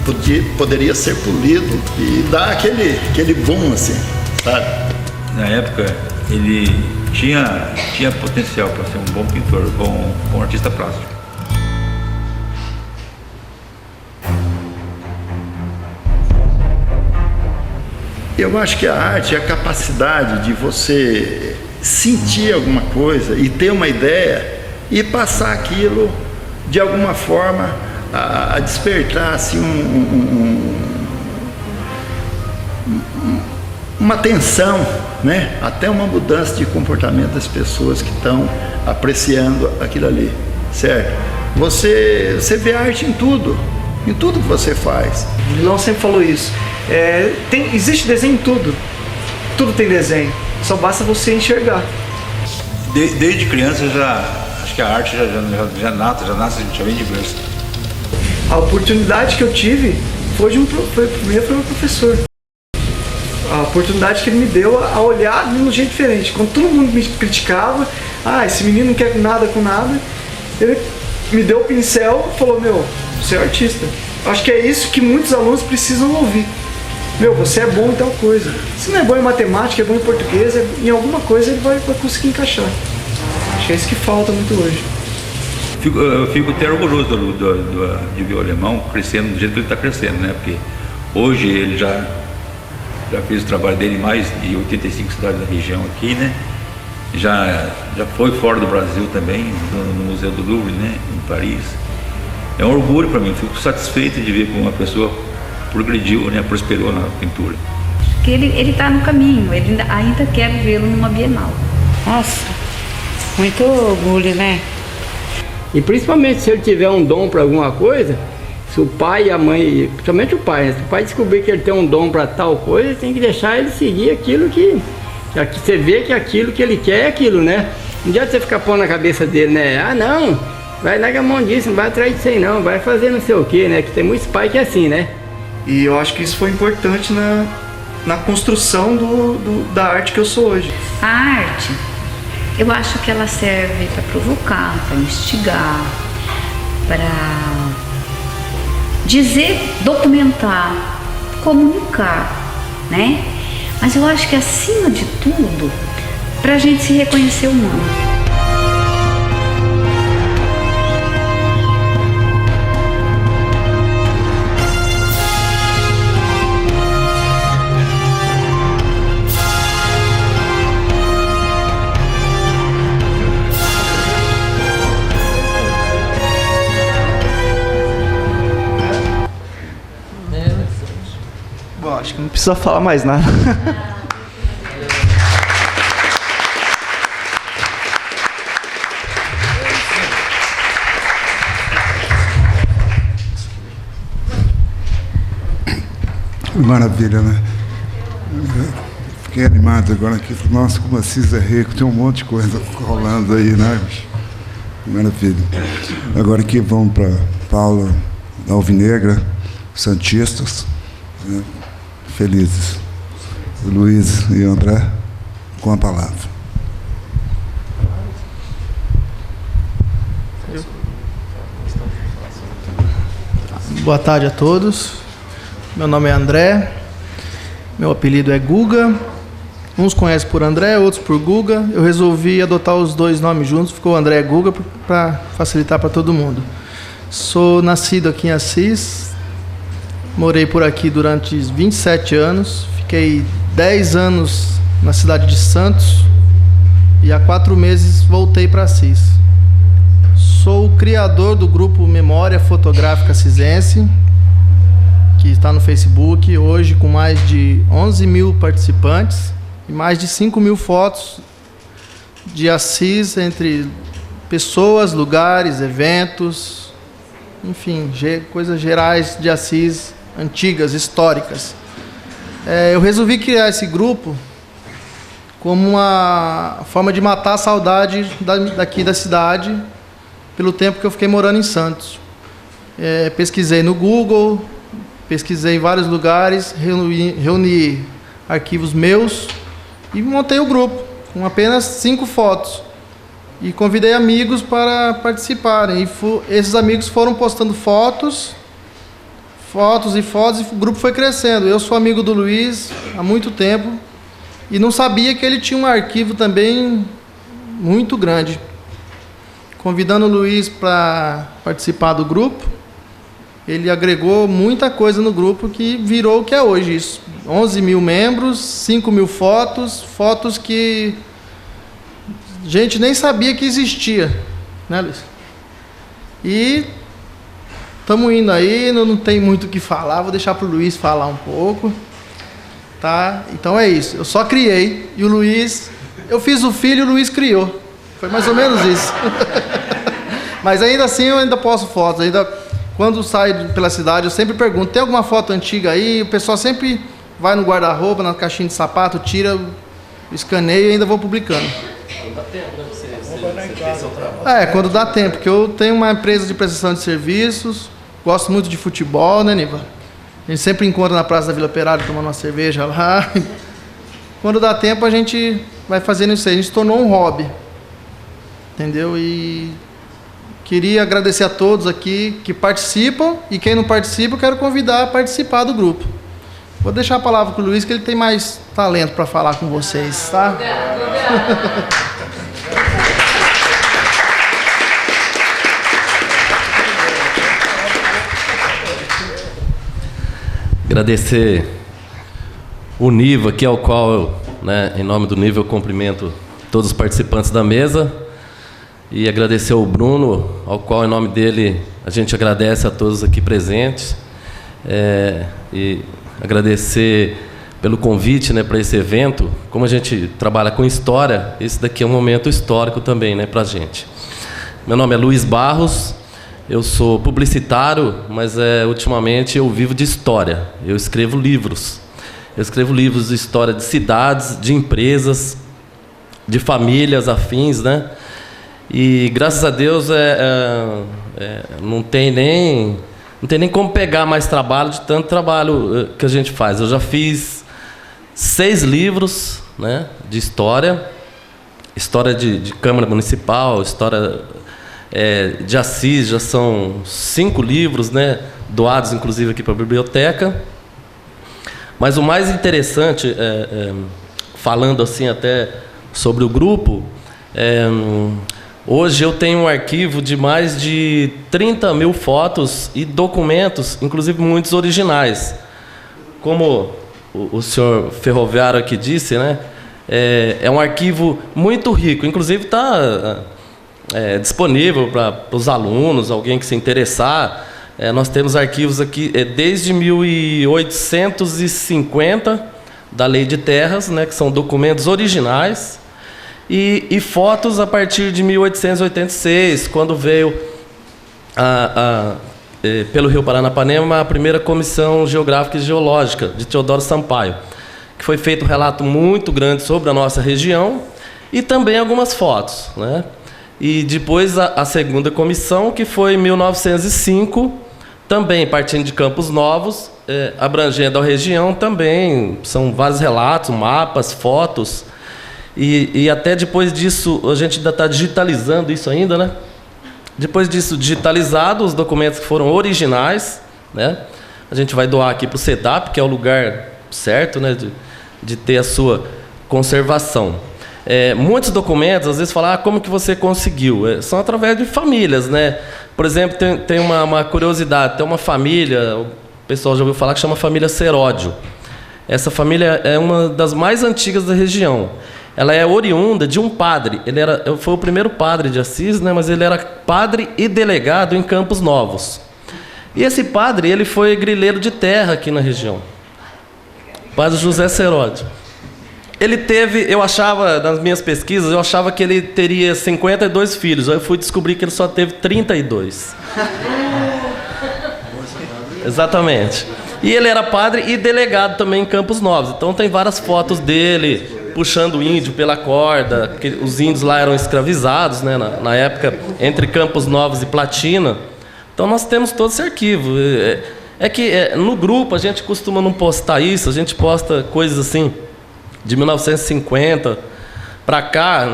poderia ser polido e dar aquele boom, assim, sabe? Na época, ele tinha potencial para ser um bom pintor, bom artista plástico. Eu acho que a arte é a capacidade de você sentir alguma coisa e ter uma ideia e passar aquilo de alguma forma a despertar assim, uma tensão, né? Até uma mudança de comportamento das pessoas que estão apreciando aquilo ali, certo? Você vê arte em tudo que você faz. O Milão sempre falou isso. Existe desenho em tudo tem desenho, só basta você enxergar. Desde criança acho que a arte já nasce, já vem de berço. A oportunidade que eu tive primeiro foi o professor. A oportunidade que ele me deu a olhar de um jeito diferente. Quando todo mundo me criticava, esse menino não quer nada com nada, ele me deu o pincel e falou, meu, você é artista. Acho que é isso que muitos alunos precisam ouvir. Meu, você é bom em tal coisa. Se não é bom em matemática, é bom em português, em alguma coisa ele vai conseguir encaixar. Acho que é isso que falta muito hoje. Eu fico até orgulhoso de ver o alemão crescendo do jeito que ele está crescendo, né? Porque hoje ele já fez o trabalho dele em mais de 85 cidades da região aqui, né? Já foi fora do Brasil também, no Museu do Louvre, né? Em Paris. É um orgulho para mim, fico satisfeito de ver como uma pessoa progrediu, né? Prosperou na pintura. Que ele está no caminho, ele ainda quer vê-lo numa Bienal. Nossa, muito orgulho, né? E principalmente se ele tiver um dom para alguma coisa, se o pai e a mãe, principalmente o pai, né? Se o pai descobrir que ele tem um dom para tal coisa, tem que deixar ele seguir aquilo que você vê que aquilo que ele quer é aquilo, né? Não adianta você ficar pondo na cabeça dele, né? Não, vai largar a mão disso, não vai atrás disso aí não, vai fazer não sei o que, né? Que tem muitos pais que é assim, né? E eu acho que isso foi importante na construção da arte que eu sou hoje. A arte, Eu acho que ela serve para provocar, para instigar, para dizer, documentar, comunicar, né? Mas eu acho que acima de tudo, para a gente se reconhecer humano. Bom, acho que não precisa falar mais nada. Maravilha, né? Fiquei animado agora aqui. Nossa, como a Assis é rico, tem um monte de coisa rolando aí, né? Maravilha. Agora aqui vamos para Paula Alvinegra, Santistas, né? Felizes. Luiz e André, com a palavra. Boa tarde a todos. Meu nome é André, meu apelido é Guga. Uns conhecem por André, outros por Guga. Eu resolvi adotar os dois nomes juntos, ficou André Guga para facilitar para todo mundo. Sou nascido aqui em Assis, morei por aqui durante 27 anos, fiquei 10 anos na cidade de Santos e há 4 meses voltei para Assis. Sou o criador do grupo Memória Fotográfica Assisense, que está no Facebook, hoje com mais de 11 mil participantes e mais de 5 mil fotos de Assis, entre pessoas, lugares, eventos, enfim, coisas gerais de Assis, antigas, históricas. Eu resolvi criar esse grupo como uma forma de matar a saudade daqui da cidade, pelo tempo que eu fiquei morando em Santos. Pesquisei no Google, pesquisei em vários lugares, reuni arquivos meus e montei o grupo com apenas 5 fotos. E convidei amigos para participarem. E esses amigos foram postando fotos, e o grupo foi crescendo. Eu sou amigo do Luiz há muito tempo e não sabia que ele tinha um arquivo também muito grande. Convidando o Luiz para participar do grupo, ele agregou muita coisa no grupo que virou o que é hoje. Isso. 11 mil membros, 5 mil fotos, fotos que a gente nem sabia que existia, né, Luiz? E estamos indo aí, não tem muito o que falar, vou deixar para o Luiz falar um pouco. Tá? Então é isso, eu só criei e o Luiz, eu fiz o filho e o Luiz criou. Foi mais ou menos isso. Mas ainda assim eu ainda posto fotos, quando saio pela cidade eu sempre pergunto, tem alguma foto antiga aí? O pessoal sempre vai no guarda-roupa, na caixinha de sapato, tira, escaneia e ainda vou publicando. Quando dá tempo, né? Você tem seu trabalho. Quando dá tempo, porque eu tenho uma empresa de prestação de serviços, gosto muito de futebol, né, Niva? A gente sempre encontra na Praça da Vila Operária tomando uma cerveja lá. Quando dá tempo a gente vai fazendo isso aí, a gente se tornou um hobby. Entendeu? E queria agradecer a todos aqui que participam e quem não participa eu quero convidar a participar do grupo. Vou deixar a palavra com o Luiz, que ele tem mais talento para falar com vocês, tá? Agradecer o Niva, aqui ao qual eu, em nome do Niva, eu cumprimento todos os participantes da mesa. E agradecer ao Bruno, ao qual, em nome dele, a gente agradece a todos aqui presentes. E agradecer pelo convite, para esse evento. Como a gente trabalha com história, esse daqui é um momento histórico também, para a gente. Meu nome é Luiz Barros, eu sou publicitário, mas ultimamente eu vivo de história. Eu escrevo livros. Eu escrevo livros de história de cidades, de empresas, de famílias afins, E graças a Deus não tem nem como pegar mais trabalho de tanto trabalho que a gente faz. Eu já fiz 6 livros, de história história de Câmara Municipal, história de Assis, já são 5 livros, né, doados inclusive aqui para a biblioteca. Mas o mais interessante, falando assim até sobre o grupo, hoje eu tenho um arquivo de mais de 30 mil fotos e documentos, inclusive muitos originais. Como o senhor Ferroviário aqui disse, né, é um arquivo muito rico, inclusive está disponível para os alunos, alguém que se interessar. Nós temos arquivos aqui desde 1850, da Lei de Terras, né, que são documentos originais, e fotos a partir de 1886, quando veio pelo Rio Paranapanema a primeira Comissão Geográfica e Geológica, de Teodoro Sampaio, que foi feito um relato muito grande sobre a nossa região, e também algumas fotos, né? E depois a segunda comissão, que foi em 1905, também partindo de Campos Novos, abrangendo a região também, são vários relatos, mapas, fotos, e até depois disso, a gente ainda está digitalizando isso ainda, né? Depois disso, digitalizado, os documentos que foram originais, né? A gente vai doar aqui para o CEDAP, que é o lugar certo, né, de ter a sua conservação. Muitos documentos, às vezes, falam, como que você conseguiu? São através de famílias, né? Por exemplo, tem uma curiosidade, tem uma família, o pessoal já ouviu falar, que chama família Seródio. Essa família é uma das mais antigas da região. Ela é oriunda de um padre. Ele foi o primeiro padre de Assis, né? Mas ele era padre e delegado em Campos Novos. E esse padre, ele foi grileiro de terra aqui na região. Padre José Seródio. Ele teve, eu achava, nas minhas pesquisas, eu achava que ele teria 52 filhos. Aí eu fui descobrir que ele só teve 32. Exatamente. E ele era padre e delegado também em Campos Novos. Então tem várias fotos dele puxando o índio pela corda, porque os índios lá eram escravizados, né, na época, entre Campos Novos e Platina. Então nós temos todo esse arquivo. No grupo a gente costuma não postar isso, a gente posta coisas assim de 1950 para cá,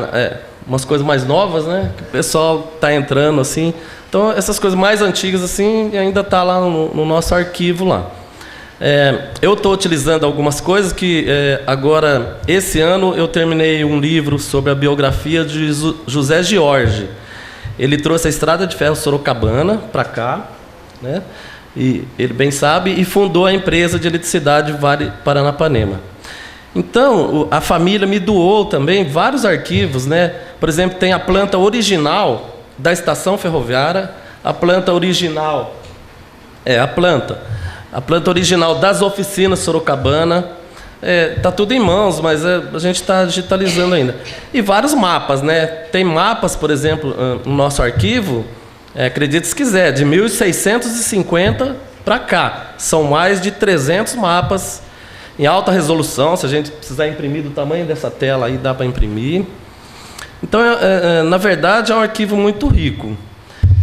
umas coisas mais novas, né, que o pessoal está entrando assim. Então essas coisas mais antigas assim ainda está lá no nosso arquivo lá. Eu estou utilizando algumas coisas que agora, esse ano, eu terminei um livro sobre a biografia de José George. Ele trouxe a Estrada de Ferro Sorocabana para cá, né? E ele bem sabe, e fundou a empresa de eletricidade Vale Paranapanema. Então, a família me doou também vários arquivos, né? Por exemplo, tem a planta original da estação ferroviária, a planta original, a planta original das oficinas Sorocabana. Tá tudo em mãos, mas a gente está digitalizando ainda. E vários mapas, né? Tem mapas, por exemplo, no nosso arquivo, acredite se quiser, de 1650 para cá. São mais de 300 mapas em alta resolução. Se a gente precisar imprimir do tamanho dessa tela aí, dá para imprimir. Então, na verdade, é um arquivo muito rico.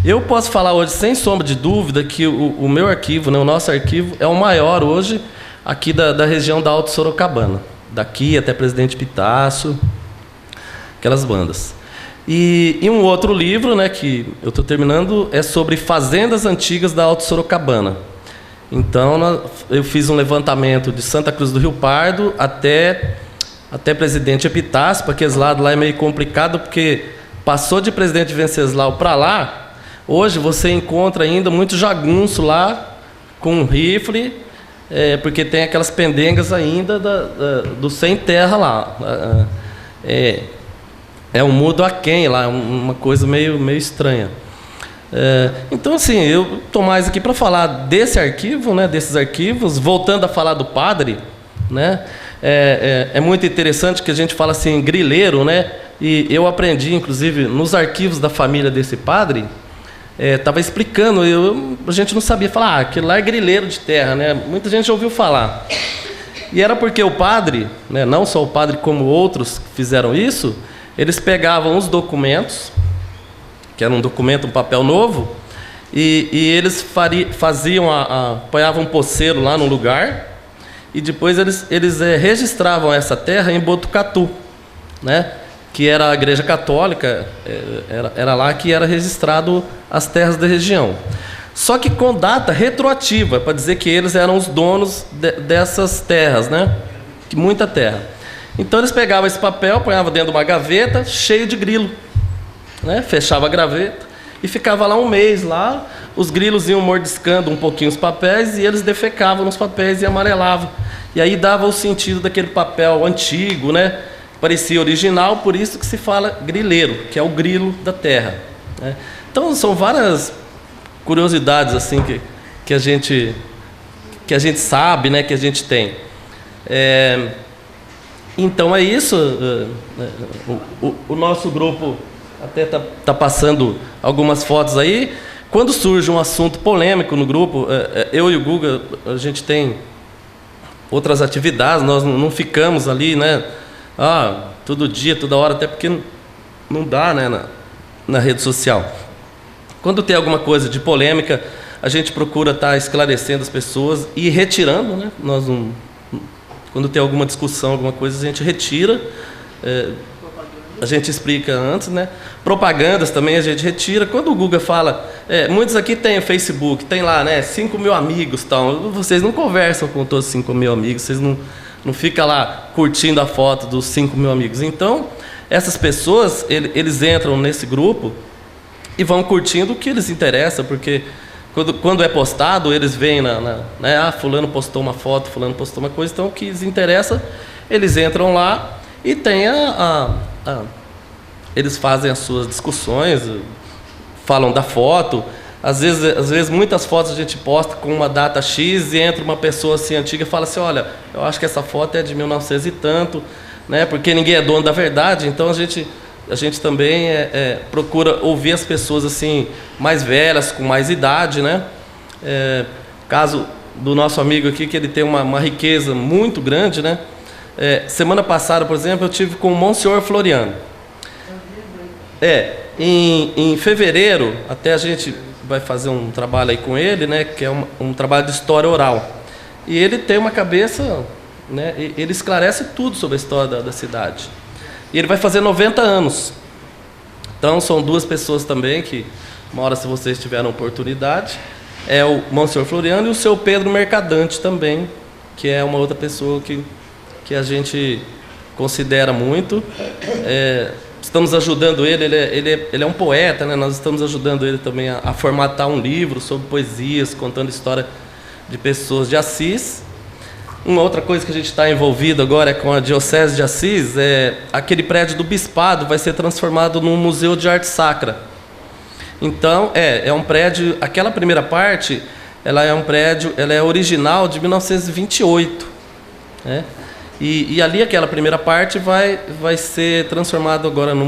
Eu posso falar hoje, sem sombra de dúvida, que o meu arquivo, né, o nosso arquivo, é o maior hoje aqui da região da Alto Sorocabana. Daqui até Presidente Pitácio, aquelas bandas. E um outro livro, né, que eu estou terminando, é sobre fazendas antigas da Alto Sorocabana. Então, eu fiz um levantamento de Santa Cruz do Rio Pardo até Presidente Epitácio, para aqueles lados lá é meio complicado, porque passou de Presidente Venceslau para lá, hoje você encontra ainda muito jagunço lá, com um rifle, porque tem aquelas pendengas ainda do sem terra lá. Um mudo aquém lá, uma coisa meio estranha. Então, assim, eu estou mais aqui para falar desse arquivo, né, desses arquivos, voltando a falar do padre, né? É muito interessante que a gente fala assim, grileiro, né? E eu aprendi, inclusive, nos arquivos da família desse padre, estava explicando, a gente não sabia falar, aquele lá é grileiro de terra, né? Muita gente já ouviu falar. E era porque o padre, né, não só o padre como outros que fizeram isso, eles pegavam os documentos, que era um documento, um papel novo, e eles faziam, apanhavam um poceiro lá no lugar, e depois eles registravam essa terra em Botucatu, né? que era a Igreja Católica, era lá que era registrado as terras da região. Só que com data retroativa, para dizer que eles eram os donos dessas terras, né? Muita terra. Então eles pegavam esse papel, ponhavam dentro de uma gaveta, cheio de grilo, né? Fechava a gaveta e ficava lá um mês lá. Os grilos iam mordiscando um pouquinho os papéis e eles defecavam nos papéis e amarelavam. E aí dava o sentido daquele papel antigo, né? Parecia original, por isso que se fala grileiro, que é o grilo da terra, né? Então são várias curiosidades assim que a gente sabe, né? Que a gente tem. Então é isso. O nosso grupo até tá passando algumas fotos aí. Quando surge um assunto polêmico no grupo, eu e o Guga, a gente tem outras atividades, nós não ficamos ali, né? Todo dia, toda hora, até porque não dá, né? Na rede social. Quando tem alguma coisa de polêmica, a gente procura estar esclarecendo as pessoas e retirando, né? Quando tem alguma discussão, alguma coisa, a gente retira. A gente explica antes, né? Propagandas também a gente retira. Quando o Guga fala, muitos aqui têm Facebook, tem lá, né? 5 mil amigos, tal. Vocês não conversam com todos os 5 mil amigos, vocês não ficam lá curtindo a foto dos 5 mil amigos. Então, essas pessoas, eles entram nesse grupo e vão curtindo o que lhes interessa, porque quando é postado, eles veem né? Fulano postou uma foto, fulano postou uma coisa, então o que lhes interessa, eles entram lá e tem eles fazem as suas discussões, falam da foto. Às vezes muitas fotos a gente posta com uma data X e entra uma pessoa assim antiga e fala assim, olha, eu acho que essa foto é de 1900 e tanto, né? Porque ninguém é dono da verdade, então a gente também procura ouvir as pessoas assim mais velhas, com mais idade, né? Caso do nosso amigo aqui, que ele tem uma riqueza muito grande, né? Semana passada, por exemplo, eu tive com o Monsenhor Floriano. Em fevereiro, até a gente vai fazer um trabalho aí com ele, né? Que é um trabalho de história oral. E ele tem uma cabeça, né? Ele esclarece tudo sobre a história da cidade. E ele vai fazer 90 anos. Então, são duas pessoas também que, uma hora, se vocês tiverem oportunidade, é o Monsenhor Floriano e o seu Pedro Mercadante também, que é uma outra pessoa que a gente considera muito. Estamos ajudando ele é um poeta, né? Nós estamos ajudando ele também a formatar um livro sobre poesias, contando história de pessoas de Assis. Uma outra coisa que a gente está envolvido agora é com a Diocese de Assis, aquele prédio do Bispado vai ser transformado num museu de arte sacra. Então, é um prédio, aquela primeira parte, ela é original de 1928, né? E ali aquela primeira parte vai ser transformada agora num